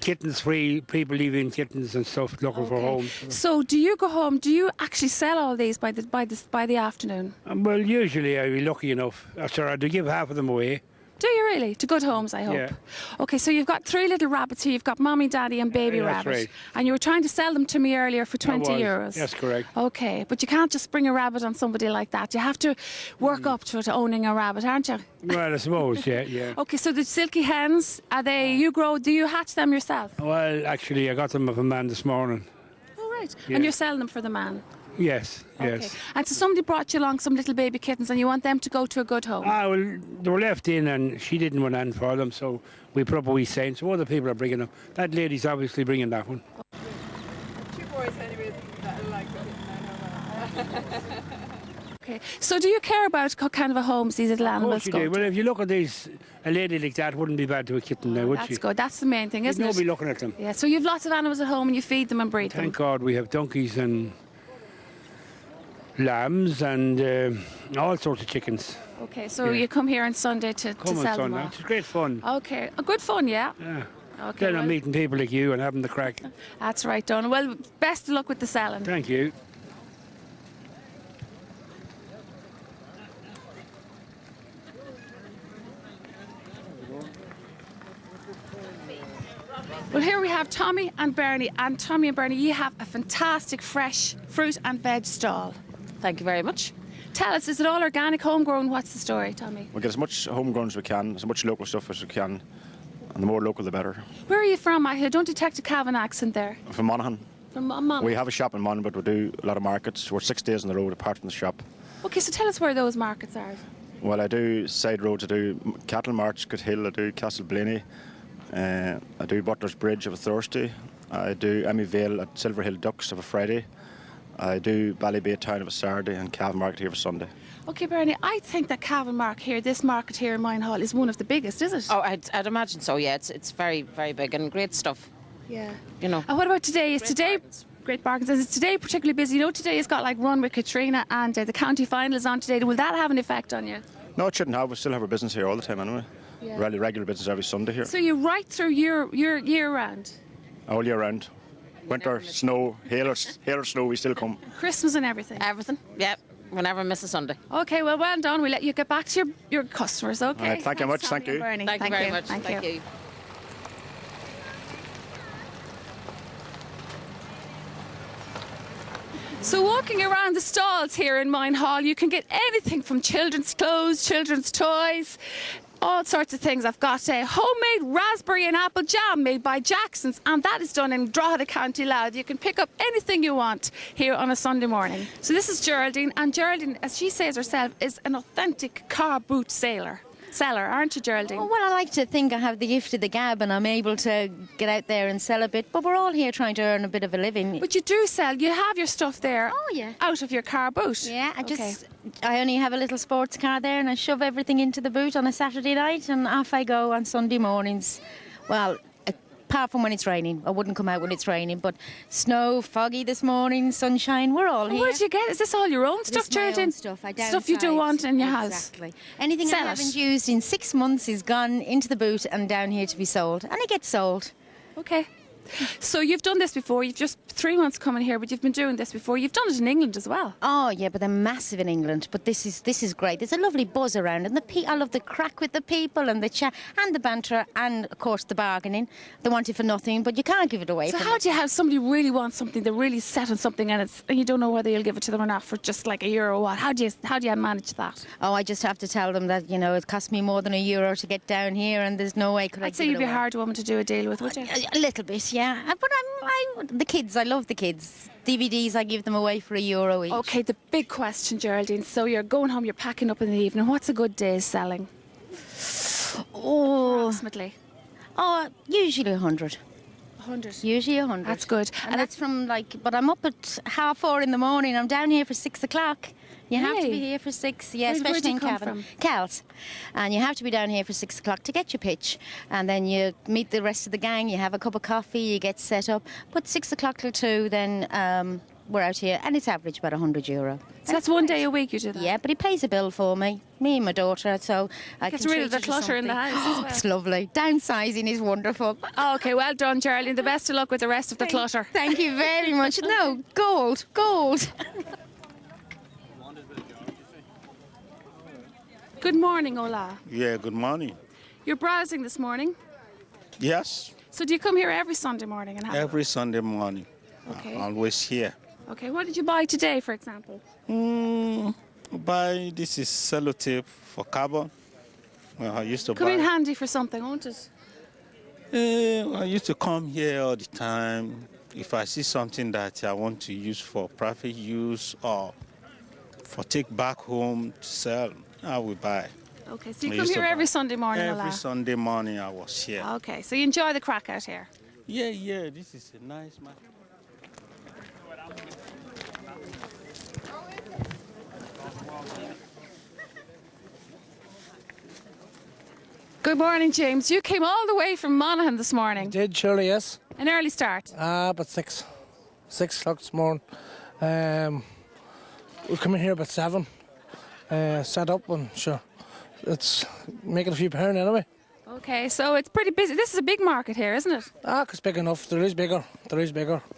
kittens, free people leaving kittens and stuff looking for homes. So do you go home, do you actually sell all these by the afternoon? Well, usually I'll be lucky enough. Sure, I do give half of them away. Do you really? To good homes, I hope. Yeah. Okay, so you've got 3 little rabbits here. You've got Mommy, Daddy and Baby That's Rabbit. right. And you were trying to sell them to me earlier for 20 euros. That's correct. Okay, but you can't just bring a rabbit on somebody like that. You have to work up to it, owning a rabbit, aren't you? Well, I suppose, yeah. Okay, so the silky hens, do you hatch them yourself? Well, actually, I got them off a man this morning. Oh, right. Yeah. And you're selling them for the man? Yes. Okay. And so somebody brought you along some little baby kittens and you want them to go to a good home? Well, they were left in and she didn't want in for them, so we put up a wee sign. So other people are bringing them. That lady's obviously bringing that one. 2 boys anyway that like it. Okay. So do you care about what kind of a homes these little animals Of course go you do. to? Well, if you look at these, a lady like that wouldn't be bad to a kitten now, would she? That's good. That's the main thing, isn't it? Nobody looking at them. Yeah, so you've lots of animals at home and you feed them and breed Thank them. God we have donkeys and lambs and all sorts of chickens. Okay, so Yeah. you come here on Sunday to Come on, sell son, them all. it's great fun. Okay, good fun, yeah. Yeah. Okay, Then I'm well, meeting people like you and having the crack. that's right, Donald. Well, best of luck with the selling. Thank you. Well, here we have Tommy and Bernie. And Tommy and Bernie, you have a fantastic fresh fruit and veg stall. Thank you very much. Tell us, is it all organic, homegrown? What's the story, Tommy? We get as much homegrown as we can, as much local stuff as we can, and the more local the better. Where are you from? I don't detect a Cavan accent there. From Moynehall. From Moynehall. We have a shop in Moynehall, but we do a lot of markets. We're 6 days on the road apart from the shop. Okay, so tell us where those markets are. Well, I do side roads, I do Cattle March, Good Hill, I do Castle Blaney, I do Butler's Bridge of a Thursday, I do Emmy Vale at Silver Hill Ducks of a Friday, I do Ballybay Town of a Saturday, and Cavan Market here for Sunday. Okay, Bernie, I think that Cavan Market here, this market here in Moynehall, is one of the biggest, is it? Oh, I'd imagine so, yeah. It's very, very big and great stuff. Yeah. You know. And what about today? Is Great today bargains. great bargains? Is today particularly busy? You know, today has got like run with Katrina, and the county final is on today. Will that have an effect on you? No, it shouldn't have. We still have our business here all the time anyway. Yeah. Really regular business every Sunday here. So you're right through your year round? All year round. Winter, snow, hail or snow, we still come. Christmas and everything? Everything, yeah. We never miss a Sunday. Okay, well done. We'll let you get back to your customers, okay? All right, thank you much. Thanks, Thank Tommy you. and Bernie. Thank you very much. Thank you. So walking around the stalls here in Moynehall, you can get anything from children's clothes, children's toys, all sorts of things. I've got a homemade raspberry and apple jam made by Jackson's, and that is done in Drogheda, County Louth. You can pick up anything you want here on a Sunday morning. So this is Geraldine, and Geraldine, as she says herself, is an authentic car boot seller, aren't you, Geraldine? Oh, well, I like to think I have the gift of the gab and I'm able to get out there and sell a bit, but we're all here trying to earn a bit of a living. But you do sell, you have your stuff there yeah. out of your car boot. Yeah, Okay. I only have a little sports car there and I shove everything into the boot on a Saturday night and off I go on Sunday mornings. Well, apart from when it's raining. I wouldn't come out when it's raining, but snow, foggy this morning, sunshine, we're all here. Where'd you get? Is this all your own stuff, This is my own Geraldine? stuff. I Stuff you do downsize. want in your house. Exactly. Anything Sell I it. haven't used in 6 months is gone into the boot and down here to be sold. And it gets sold. Okay. So you've done this before. You've just 3 months coming here, but you've been doing this before. You've done it in England as well. Oh yeah, but they're massive in England. But this is great. There's a lovely buzz around, and I love the crack with the people and the chat and the banter, and of course the bargaining. They want it for nothing, but you can't give it away. So for how do you have somebody really wants something, they're really set on something, and you don't know whether you'll give it to them or not for just like €1 or what? How do you manage that? Oh, I just have to tell them that it cost me more than €1 to get down here, and there's no way could I I'd say give you'd it be a away. hard woman to do a deal with, would you? A little bit, yeah. But the kids, I love the kids. DVDs, I give them away for €1 each. Okay, the big question, Geraldine. So you're going home, you're packing up in the evening. What's a good day's selling? Oh, Approximately. Usually 100. 100. Usually 100. That's good. And that's from but I'm up at 4:30 in the morning. I'm down here for 6 o'clock. You have to Really? be here for 6, yeah, Where do especially you in come Cavan. from? Kells. And you have to be down here for 6 o'clock to get your pitch. And then you meet the rest of the gang, you have a cup of coffee, you get set up. But 6 o'clock till 2, then we're out here, and it's average about €100. So that's one day a week you do that? Yeah, but he pays a bill for me and my daughter, so I Gets can rid treat of the you to clutter in the something. house as well. It's lovely. Downsizing is wonderful. Okay, well done, Geraldine. The best of luck with the rest of the clutter. Thank you very much. No, gold. Good morning, Ola. Yeah, good morning. You're browsing this morning. Yes, So do you come here every Sunday morning and have every Sunday morning. Okay. Always here. Okay, what did you buy today, for example? This is sellotape for carbon. Well, I used to Come in buy. handy for something, won't it? I used to come here all the time. If I see something that I want to use for private use or for take back home to sell, I will buy. Okay, so you I come used to here every buy. Sunday morning, Every Ola? Sunday morning I was here. Okay, so you enjoy the crack out here? Yeah, this is a nice market. Good morning, James. You came all the way from Monaghan this morning. Did surely, yes. An early start. About 6 o'clock this morning. We come in here about 7. Set up and sure, it's making a few pound anyway. Okay, so it's pretty busy. This is a big market here, isn't it? It's big enough. There is bigger.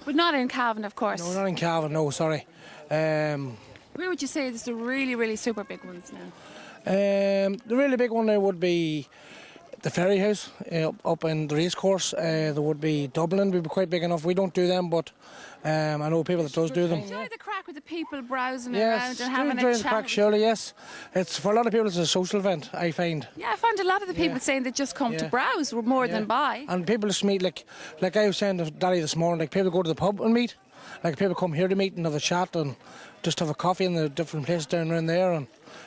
But not in Cavan, of course. No, we're not in Cavan. No, sorry. Where would you say there's the really, really super big ones now? The really big one there would be the ferry house up in the race course. There would be Dublin, would be quite big enough. We don't do them, but I know people that does do them. Enjoy the crack with the people browsing Yes, around and having enjoy a the chat. crack, surely, yes. It's for a lot of people, it's a social event, I find. Yeah, I find a lot of the people saying they just come to browse more than buy. And people just meet, like I was saying to Daddy this morning, like people go to the pub and meet. Like people come here to meet and have a chat and just have a coffee in the different places down around there and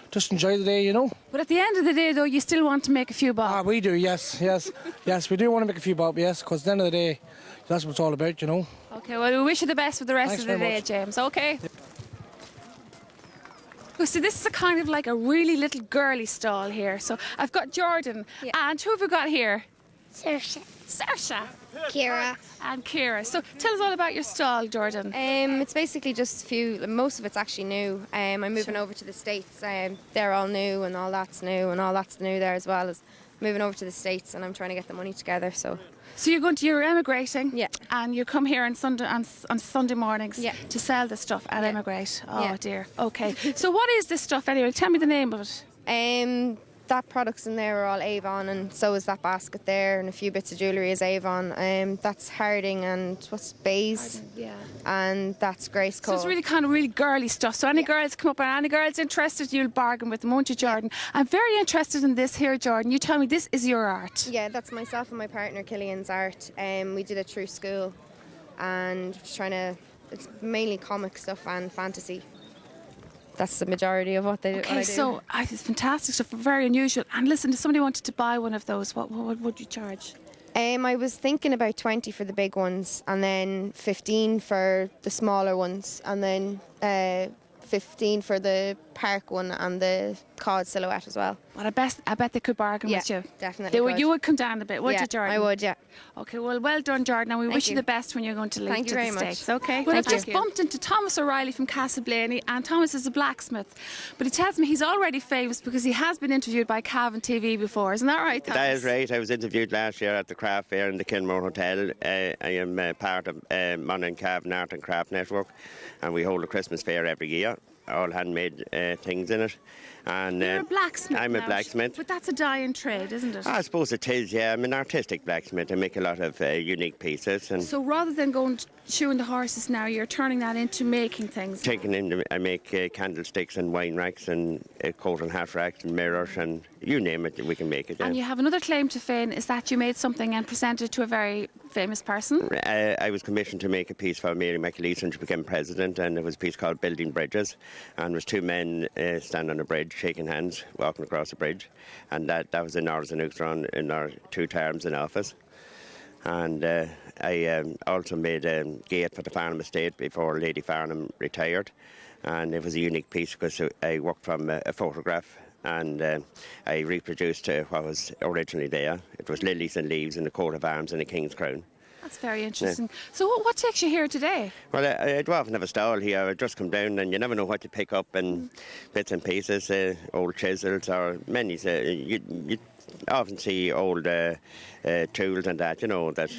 just enjoy the day, you know. But at the end of the day, though, you still want to make a few bob. We do, yes. Yes, we do want to make a few bob, yes, because at the end of the day, that's what it's all about, you know. Okay, well, we wish you the best for the rest Thanks of the very day, much. James. Okay. So this is a kind of like a really little girly stall here. So I've got Jordan. And who have we got here? Saoirse. Saoirse. Kira. And Kira. So tell us all about your stall, Jordan. It's basically just a few, most of it's actually new. I'm moving over to the States. They're all new and all that's new and all that's new there as well as moving over to the States, and I'm trying to get the money together. So you're emigrating. Yeah. And you come here on Sunday mornings Yeah. to sell the stuff and emigrate. Oh Yeah. dear. Okay. So what is this stuff anyway? Tell me the name of it. That products in there are all Avon, and so is that basket there, and a few bits of jewellery is Avon. That's Harding and what's Bays, and that's Grace So Cole. it's really kind of really girly stuff. So any girls come up and any girls interested, you'll bargain with them, won't you, Jordan? I'm very interested in this here, Jordan. You tell me this is your art. Yeah, that's myself and my partner Killian's art. We did it through school, and it's mainly comic stuff and fantasy. That's the majority of what they do. Okay, so it's fantastic stuff, very unusual. And listen, if somebody wanted to buy one of those, what would you charge? I was thinking about 20 for the big ones, and then 15 for the smaller ones, and then 15 for the park one and the cod silhouette as well. Well, I bet they could bargain with you. Definitely. You would come down a bit, would Yeah, you, Jordan? I would, yeah. Okay, well done, Jordan, and we wish you the best when you're going to leave Thank to you the very much. States. Okay. Well, Thank I've just you. bumped into Thomas O'Reilly from Castleblaney, and Thomas is a blacksmith, but he tells me he's already famous because he has been interviewed by Cavan TV before. Isn't that right, Thomas? That is right. I was interviewed last year at the craft fair in the Kinmore Hotel. I am part of Moynehall Cavan Art and Craft Network, and we hold a Christmas fair every year. All handmade things in it. And You're a blacksmith. I'm a now, blacksmith. but that's a dying trade, isn't it? I suppose it is, yeah. I'm an artistic blacksmith. I make a lot of unique pieces. And So rather than going shoeing the horses now, you're turning that into making things. I make candlesticks and wine racks and coat and hat racks and mirrors and you name it, we can make it. And Yeah. you have another claim to fame, is that you made something and presented it to a very famous person. I was commissioned to make a piece for Mary McAleese when she became president, and it was a piece called Building Bridges, and there was two men standing on a bridge shaking hands walking across the bridge, and that was in ours and in our 2 terms in office. And I also made a gate for the Farnham estate before Lady Farnham retired, and it was a unique piece because I worked from a photograph and I reproduced what was originally there. It was lilies and leaves and a coat of arms and a king's crown. That's very interesting. So what takes you here today? Well, I do often have a stall here. I just come down and you never know what to pick up and bits and pieces, old chisels or many. You often see old tools and that, you know, that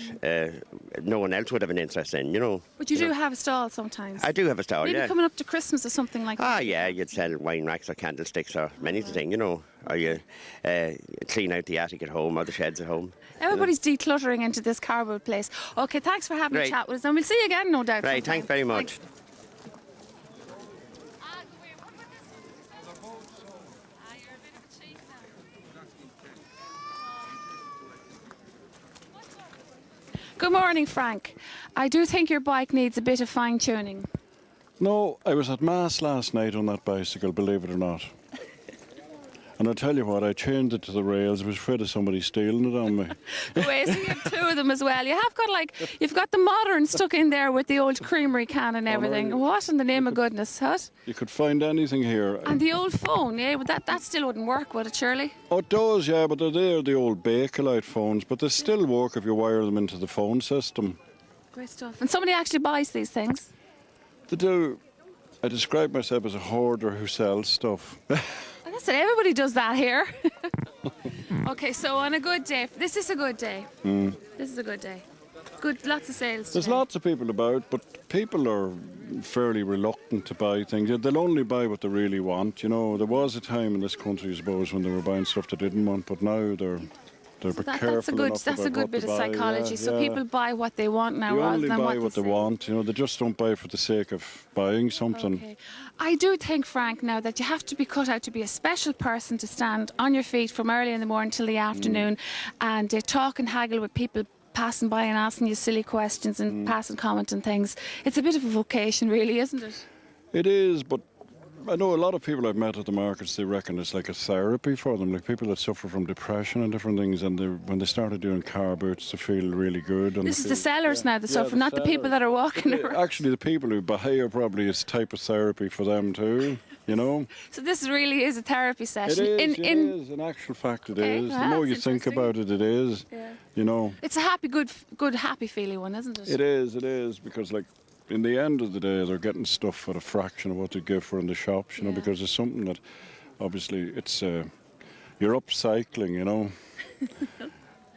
no one else would have an interest in, you know. But you do have a stall sometimes. I do have a stall, Maybe yeah. coming up to Christmas or something like that. Yeah, you'd sell wine racks or candlesticks or many things, you know. Or you clean out the attic at home or the sheds at home. Everybody's decluttering into this cardboard place. Okay, thanks for having a Right. chat with us, and we'll see you again, no doubt. Right, sometime. thanks very much. Thanks. Good morning, Frank. I do think your bike needs a bit of fine-tuning. No, I was at Mass last night on that bicycle, believe it or not. And I tell you what, I chained it to the rails. I was afraid of somebody stealing it on me. Wait, so you have 2 of them as well. You have got you've got the modern stuck in there with the old creamery can and everything. What in the name of goodness, what? You could find anything here. And the old phone, yeah, but that still wouldn't work, would it, surely? Oh, it does, yeah, but they're the old Bakelite phones, but they still work if you wire them into the phone system. Great stuff. And somebody actually buys these things? They do. I describe myself as a hoarder who sells stuff. Listen, everybody does that here. Okay, so on a good day, this is a good day. This is a good day. Good, lots of sales There's today. lots of people about, but people are fairly reluctant to buy things. They'll only buy what they really want, you know. There was a time in this country, I suppose, when they were buying stuff they didn't want, but now they're They're So careful that's a good, enough that's a about good what bit they of buy, psychology. yeah, So yeah. people buy what they want now They rather only than buy what they see. want. You know, they just don't buy for the sake of buying something. Okay. I do think, Frank, now that you have to be cut out to be a special person to stand on your feet from early in the morning till the afternoon and talk and haggle with people passing by and asking you silly questions and passing comment and things. It's a bit of a vocation, really, isn't it? It is, but I know a lot of people I've met at the markets, they reckon it's like a therapy for them, like people that suffer from depression and different things, and when they started doing car boots, they feel really good. And This is the sellers now that suffer, the not the people that are walking around. Actually, the people who buy are probably a type of therapy for them too, you know? So this really is a therapy session. It is. In actual fact, it is. The more you think about it, it is. Yeah. You know. It's a happy, good, happy feeling one, isn't it? It is, because like, in the end of the day, they're getting stuff for a fraction of what they give for in the shops, you know, because it's something that, obviously, it's you're upcycling, you know.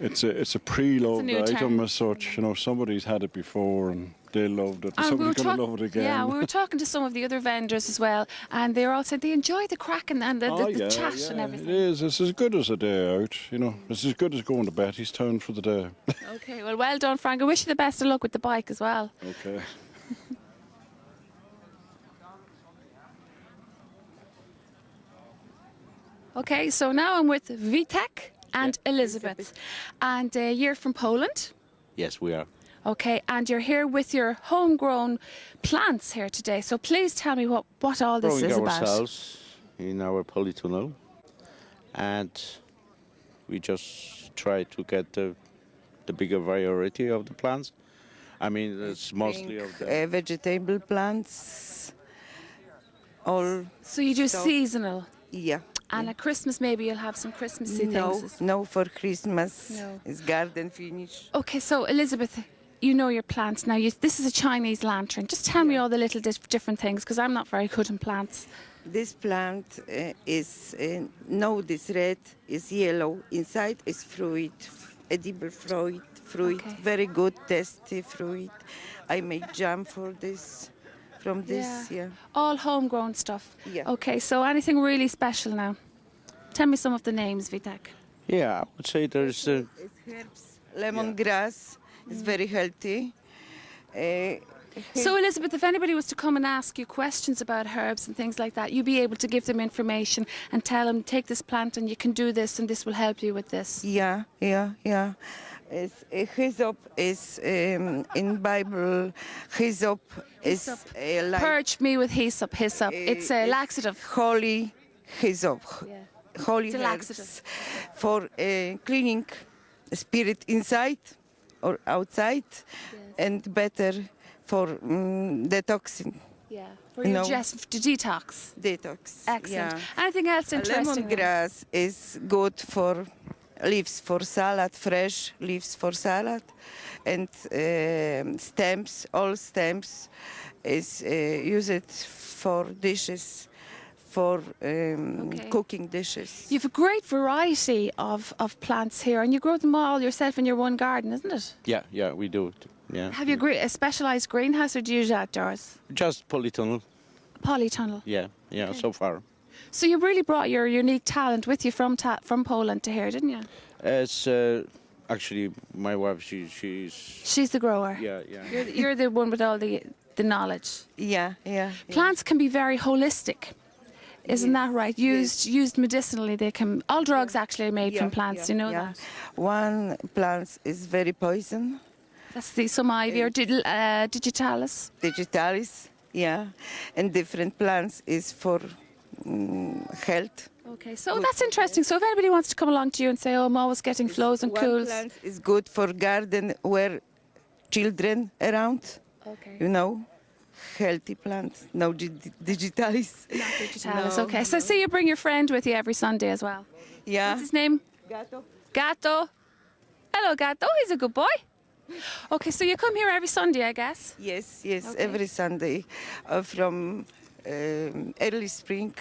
it's a pre-loved item as such, you know. Somebody's had it before and they loved it. And somebody's going to love it again. Yeah, we were talking to some of the other vendors as well, and they were all saying they enjoy the crack and the chat and everything. It is. It's as good as a day out, you know. It's as good as going to Bettystown for the day. Okay, well done, Frank. I wish you the best of luck with the bike as well. Okay. Okay, so now I'm with Vitek and Elizabeth. And you're from Poland? Yes, we are. Okay, and you're here with your homegrown plants here today. So please tell me what all this is about. Ourselves in our polytunnel, and we just try to get the bigger variety of the plants. I mean, it's mostly of the vegetable plants. All. So you do seasonal? Yeah. And at Christmas, maybe you'll have some Christmassy things. No, for Christmas. No. It's garden finish. Okay, so Elizabeth, you know your plants now. This is a Chinese lantern. Just tell me all the little different things, because I'm not very good in plants. This plant is this red is yellow. Inside is fruit, edible fruit. Okay. Very good, tasty fruit. I make jam for this. From this, yeah. All homegrown stuff. Yeah. Okay, so anything really special now? Tell me some of the names, Vitek. Yeah, I would say there's it's herbs, lemongrass. It's very healthy. So Elizabeth, if anybody was to come and ask you questions about herbs and things like that, you'd be able to give them information and tell them, take this plant and you can do this and this will help you with this. Yeah. Hyssop is in Bible. Hyssop is like purge me with hyssop. It's a laxative. Holy hyssop. Yeah. Holy it's a laxative for cleaning spirit inside or outside, and better for detoxing. Yeah, for your detox. Detox. Excellent. Yeah. Anything else interesting? Lemongrass is good for leaves for salad, fresh leaves for salad, and stems. All stems is used for dishes, for cooking dishes. You have a great variety of plants here, and you grow them all yourself in your one garden, isn't it? Yeah, we do. Yeah. Have you a specialised greenhouse, or do you use outdoors? Just polytunnel. Polytunnel. Yeah, okay. So far. So you really brought your unique talent with you from Poland to here, didn't you? It's actually my wife. She's the grower. Yeah. You're the one with all the knowledge. Yeah. Plants can be very holistic. Isn't that right? Used medicinally, all drugs actually are made from plants. You know that. One plant is very poison. That's some ivy or digitalis. Digitalis, yeah, and different plants is for health. Okay, so that's interesting. So if anybody wants to come along to you and say, "Oh, I'm always getting flows and cools," one plant is good for garden where children around. Okay. You know. Healthy plants, no digitalis. Not digitalis, okay. So I see you bring your friend with you every Sunday as well. Yeah. What's his name? Gato. Hello, Gato. He's a good boy. Okay, so you come here every Sunday, I guess? Yes, every Sunday. From early spring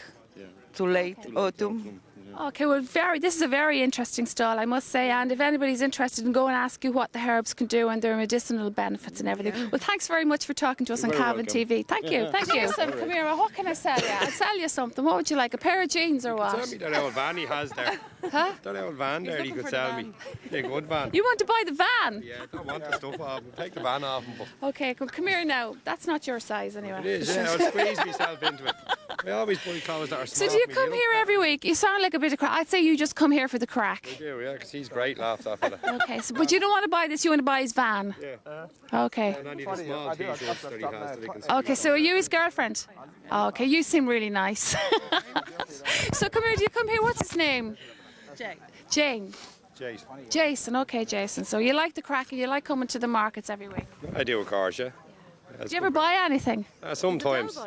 to late autumn. Okay, well, this is a very interesting stall, I must say, and if anybody's interested in go and ask you what the herbs can do and their medicinal benefits and everything. Well, thanks very much for talking to us on Cavan TV. Thank you, thank you. Listen, come here, what can I sell you? I'll sell you something. What would you like, a pair of jeans or what? Tell me that old van he has there. Huh? That old van there he could sell me. Yeah, good van. You want to buy the van? Yeah, I don't want the stuff off him. Take the van off him. Okay, come here now. That's not your size anyway. It is, yeah, I'll squeeze myself into it. I always buy clothes that are small. So do you come here every week? You sound like a bit of crack. I'd say you just come here for the crack. I do, yeah, because he's great, laugh, that fella. Okay, so, but you don't want to buy this, you want to buy his van? Yeah. Okay. And I need a small t-shirts that he has that he can see. Okay, so are you his girlfriend? Okay, you seem really nice. So come here, do you come here? What's his name? Jane. Jason, okay, Jason. So you like the crack and you like coming to the markets every week? I do, of course, yeah. Do you ever buy anything? Sometimes.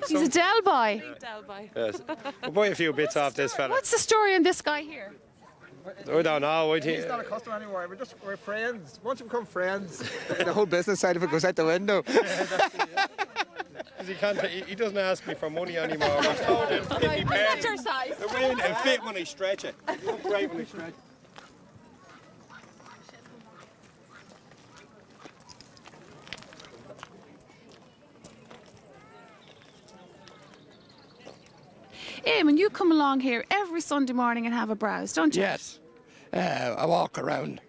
He's a Del boy. Yes. We'll buy a few bits off this fella. What's the story on this guy here? I don't know. He's not a customer anymore. We're friends. Once we become friends, the whole business side of it goes out the window. He doesn't ask me for money anymore. He's told him 50 Not pence. your size. The wind and fit when I stretch it. Look great when I stretch it. Eamon, you come along here every Sunday morning and have a browse, don't you? Yes. I walk around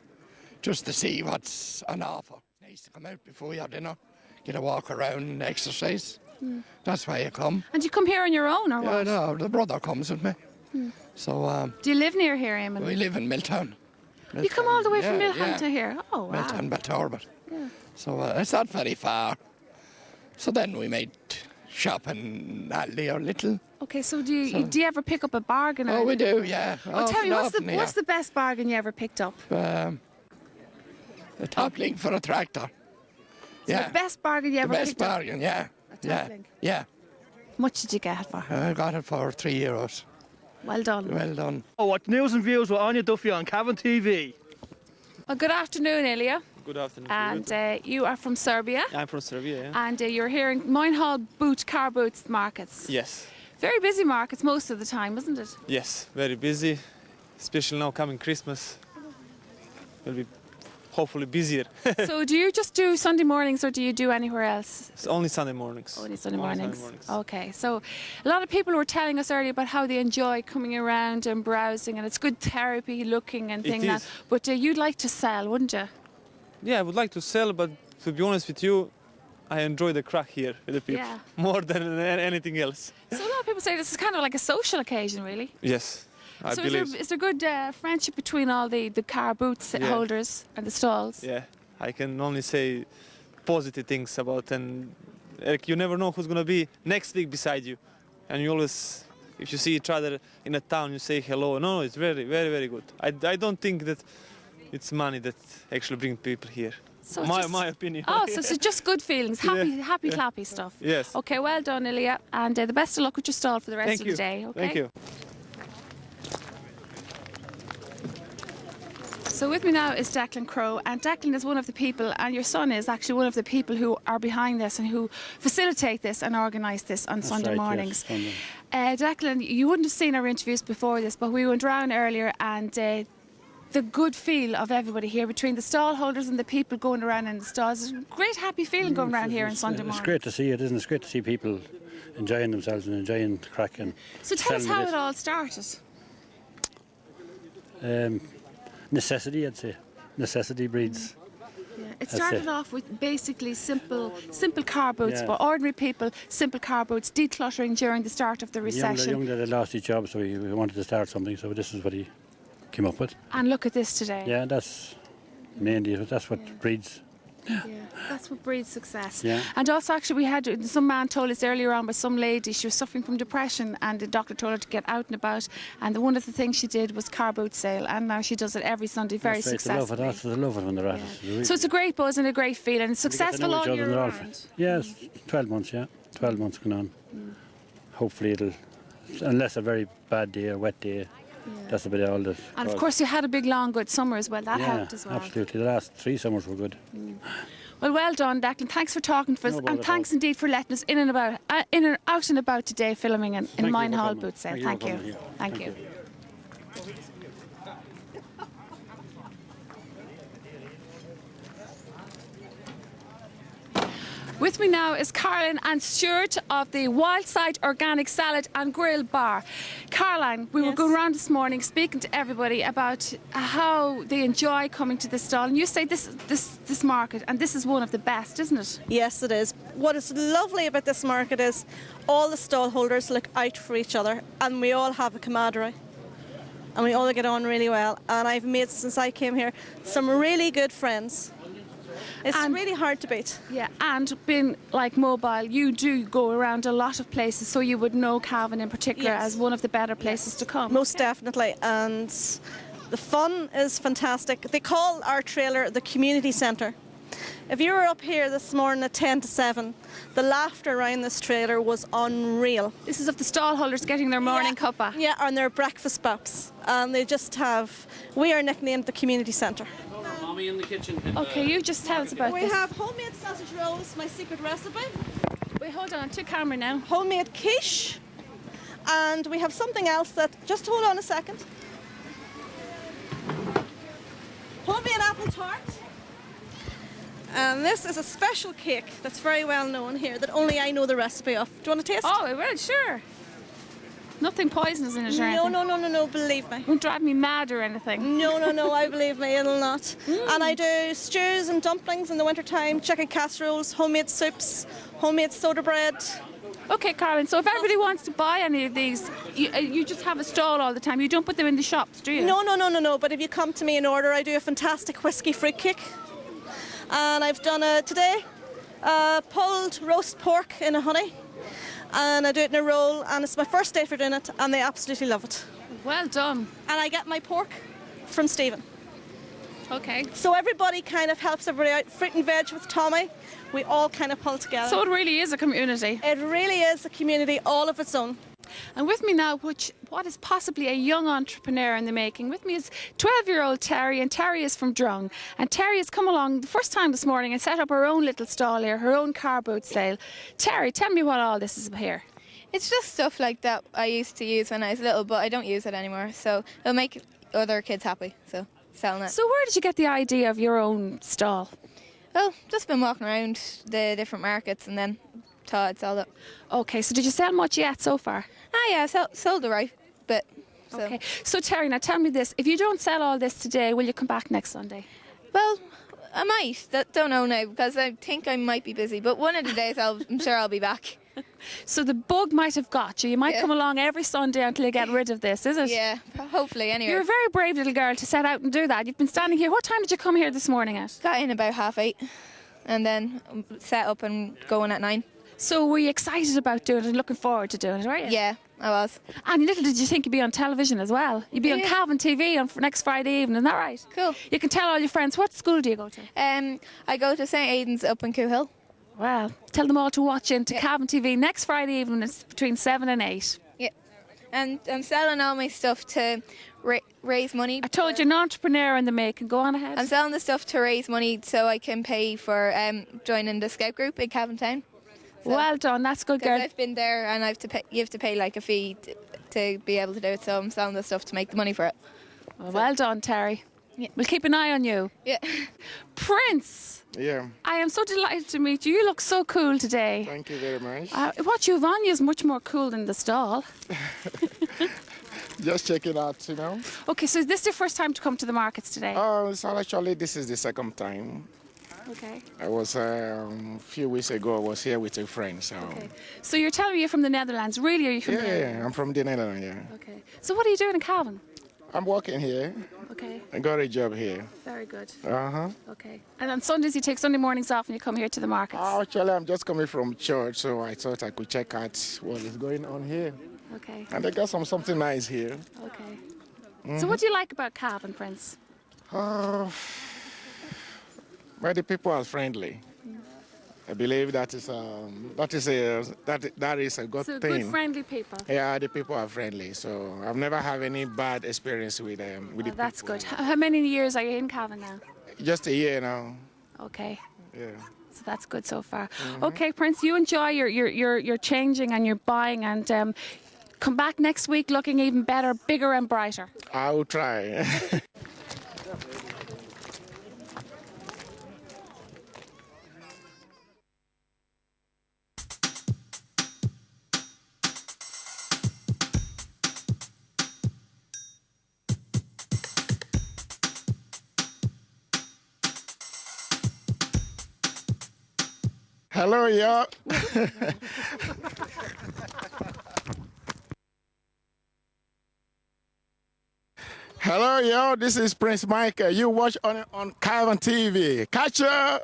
just to see what's on offer. Nice to come out before your dinner, get a walk around and exercise. That's why I come. And you come here on your own or what? No, the brother comes with me. So Do you live near here, Eamon? we live in Milltown. You come all the way from Yeah, Milltown to here? Oh, wow. Milltown, Belturbet. Yeah. So it's not very far. So then we made shopping Aldi or Little. Okay, so do you ever pick up a bargain? Oh, we do, yeah. Well, tell me, Often, what's the best bargain you ever picked up? A top link for a tractor. So the best bargain you ever The best picked up? bargain, yeah. A Yeah, top link. yeah. Much did you get it for? I got it for €3. Well done. Well done. Oh, what news and views with Aine Duffy on Cavan TV? Well, good afternoon, Ilya. Good afternoon. And you are from Serbia. I'm from Serbia, yeah. And you're here in Moynehall car boots markets. Yes. Very busy markets most of the time, isn't it? Yes, very busy, especially now coming Christmas. Will be hopefully busier. So do you just do Sunday mornings or do you do anywhere else? It's only Sunday mornings. Only Sunday mornings. Okay, so a lot of people were telling us earlier about how they enjoy coming around and browsing, and it's good therapy looking and things like that. But you'd like to sell, wouldn't you? Yeah, I would like to sell, but to be honest with you, I enjoy the crack here with the people more than anything else. So a lot of people say this is kind of like a social occasion, really. Yes, I believe. Is there good friendship between all the car boots holders and the stalls? Yeah, I can only say positive things about, and like, you never know who's going to be next week beside you. And you always, if you see each other in a town, you say hello. No, it's very, very, very good. I don't think that it's money that actually brings people here. So my opinion. Oh, so it's just good feelings, happy clappy stuff. Yes. Okay, well done, Ilya, and the best of luck with your stall for the rest of the day. Okay. Thank you. So with me now is Declan Crowe, and Declan is one of the people, and your son is actually one of the people who are behind this and who facilitate this and organise this on Sunday mornings. Yes, Sunday. Declan, you wouldn't have seen our interviews before this, but we went round earlier and the good feel of everybody here between the stall holders and the people going around in the stalls. There's a great happy feeling going around here on Sunday morning. It's great to see it, isn't it? It's great to see people enjoying themselves and enjoying the crack. And so tell us how it all started. Necessity, I'd say. Necessity breeds. Yeah. It started off with basically simple car boots for ordinary people, simple car boots, decluttering during the start of the recession. Young lad had lost his job, so he wanted to start something, so this is what he came up with. And look at this today. Yeah, that's mainly, that's what breeds. Yeah, that's what breeds success. Yeah. And also, actually, we had some man told us earlier on by some lady she was suffering from depression, and the doctor told her to get out and about. And one of the things she did was car boot sale, and now she does it every Sunday very successfully. That's the love of it when they're at it. So it's a great buzz and a great feeling. It's successful all year round. Yeah, it's 12 months. Yeah, 12 months going on. Hopefully it'll, unless a very bad day or wet day. That's about all that. And of course, you had a big, long, good summer as well. That helped as well. Absolutely. The last 3 summers were good. Well done, Declan. Thanks for talking to us, and thanks indeed for letting us in and out and about today, filming in Moynehall boot sale. Thank you. Thank you. With me now is Caroline and Stuart of the Wildside Organic Salad and Grill Bar. Caroline, we were going around this morning speaking to everybody about how they enjoy coming to this stall, and you say this market, and this is one of the best, isn't it? Yes, it is. What is lovely about this market is all the stall holders look out for each other, and we all have a camaraderie. And we all get on really well. And I've made, since I came here, some really good friends. It's really hard to beat. Yeah, and being like mobile, you do go around a lot of places, so you would know Cavan in particular as one of the better places to come. Most definitely. And the fun is fantastic. They call our trailer the community centre. If you were up here this morning at 10 to 7, the laughter around this trailer was unreal. This is of the stall holders getting their morning cuppa. Yeah, and their breakfast bops. And they just have, we are nicknamed the community centre. Mommy in the kitchen. Okay, you just tell us about we this. We have homemade sausage rolls, my secret recipe. Wait, hold on, to camera now. Homemade quiche. And we have something else that, just hold on a second. Homemade apple tart. And this is a special cake that's very well known here that only I know the recipe of. Do you want to taste? Oh, well, sure. Nothing poisonous in it or anything? No, believe me. Won't drive me mad or anything? No, I believe me, it'll not. And I do stews and dumplings in the wintertime, chicken casseroles, homemade soups, homemade soda bread. Okay, Caroline, so if everybody wants to buy any of these, you just have a stall all the time. You don't put them in the shops, do you? No. But if you come to me in order, I do a fantastic whiskey fruit cake. And I've done today pulled roast pork in a honey, and I do it in a roll, and it's my first day for doing it, and they absolutely love it. Well done. And I get my pork from Stephen. Okay. So everybody kind of helps everybody out. Fruit and veg with Tommy, we all kind of pull together. So it really is a community. It really is a community all of its own. And with me now, what is possibly a young entrepreneur in the making. With me is 12-year-old Terry, and Terry is from Drung. And Terry has come along the first time this morning and set up her own little stall here, her own car boot sale. Terry, tell me what all this is here. It's just stuff like that I used to use when I was little, but I don't use it anymore. So it'll make other kids happy, so selling it. So where did you get the idea of your own stall? Well, just been walking around the different markets and then thought I'd sell it. Okay, so did you sell much yet so far? Yeah, sold the right bit. So. Okay, so Terry, now tell me this. If you don't sell all this today, will you come back next Sunday? Well, I might. Don't know now, because I think I might be busy. But one of the days, I'm sure I'll be back. So the bug might have got you. You might come along every Sunday until you get rid of this, is it? Yeah, hopefully, anyway. You're a very brave little girl to set out and do that. You've been standing here. What time did you come here this morning at? Got in about 8:30 and then set up and going at 9. So were you excited about doing it and looking forward to doing it, right? Yeah, I was. And little did you think you'd be on television as well. You'd be on Cavan TV on next Friday evening, is that right? Cool. You can tell all your friends. What school do you go to? I go to St Aidan's up in Coohill. Well, tell them all to watch into Cavan TV next Friday evening. It's between 7 and 8. Yeah. And I'm selling all my stuff to raise money. I told you, an entrepreneur in the making. Go on ahead. I'm selling the stuff to raise money so I can pay for joining the scout group in Cavan Town. So, well done, that's good, girl. I've been there and you have to pay like a fee to be able to do it, so I'm selling the stuff to make the money for it. Well done, Terry. Yeah. We'll keep an eye on you. Yeah. Prince! Yeah. I am so delighted to meet you. You look so cool today. Thank you very much. What you've on you is much more cool than the stall. Just check it out, you know. Okay, so is this your first time to come to the markets today? Oh, so actually this is the second time. Okay. I was a few weeks ago. I was here with a friend. So. Okay. So you're telling me you're from the Netherlands? Really, are you from there? Yeah, I'm from the Netherlands. Yeah. Okay. So what are you doing in Cavan? I'm working here. Okay. I got a job here. Very good. Okay. And on Sundays you take Sunday mornings off and you come here to the markets? Oh, actually, I'm just coming from church, so I thought I could check out what is going on here. Okay. And I got something nice here. Okay. So what do you like about Cavan, Prince? Well, the people are friendly. I believe that is a good So thing. good, friendly people. Yeah, the people are friendly. So I've never had any bad experience with the people. That's good. How many years are you in Cavan now? Just a year now. Okay. Yeah. So that's good so far. Okay, Prince, you enjoy your changing and your buying, and come back next week looking even better, bigger and brighter. I will try. Hello, y'all. Hello, y'all. This is Prince Mike. You watch on Cavan TV. Catch ya!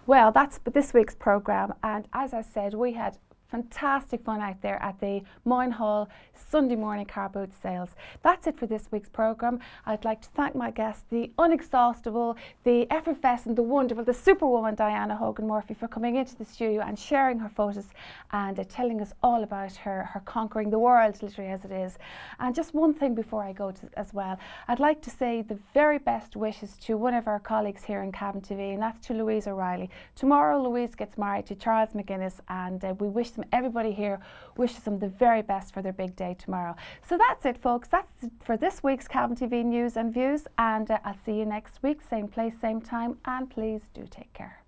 Well, that's this week's programme, and as I said, we had fantastic fun out there at the Moynehall Sunday morning car boot sales. That's it for this week's programme. I'd like to thank my guests, the unexhaustible, the effervescent, the wonderful, the superwoman Diana Hogan Murphy, for coming into the studio and sharing her photos and telling us all about her conquering the world, literally, as it is. And just one thing before I go as well, I'd like to say the very best wishes to one of our colleagues here in Cavan TV, and that's to Louise O'Reilly. Tomorrow Louise gets married to Charles McGuinness, and we wish them, everybody here wishes them the very best for their big day tomorrow. So that's it, folks. That's it for this week's Cavan TV News and Views, and I'll see you next week, same place, same time, and please do take care.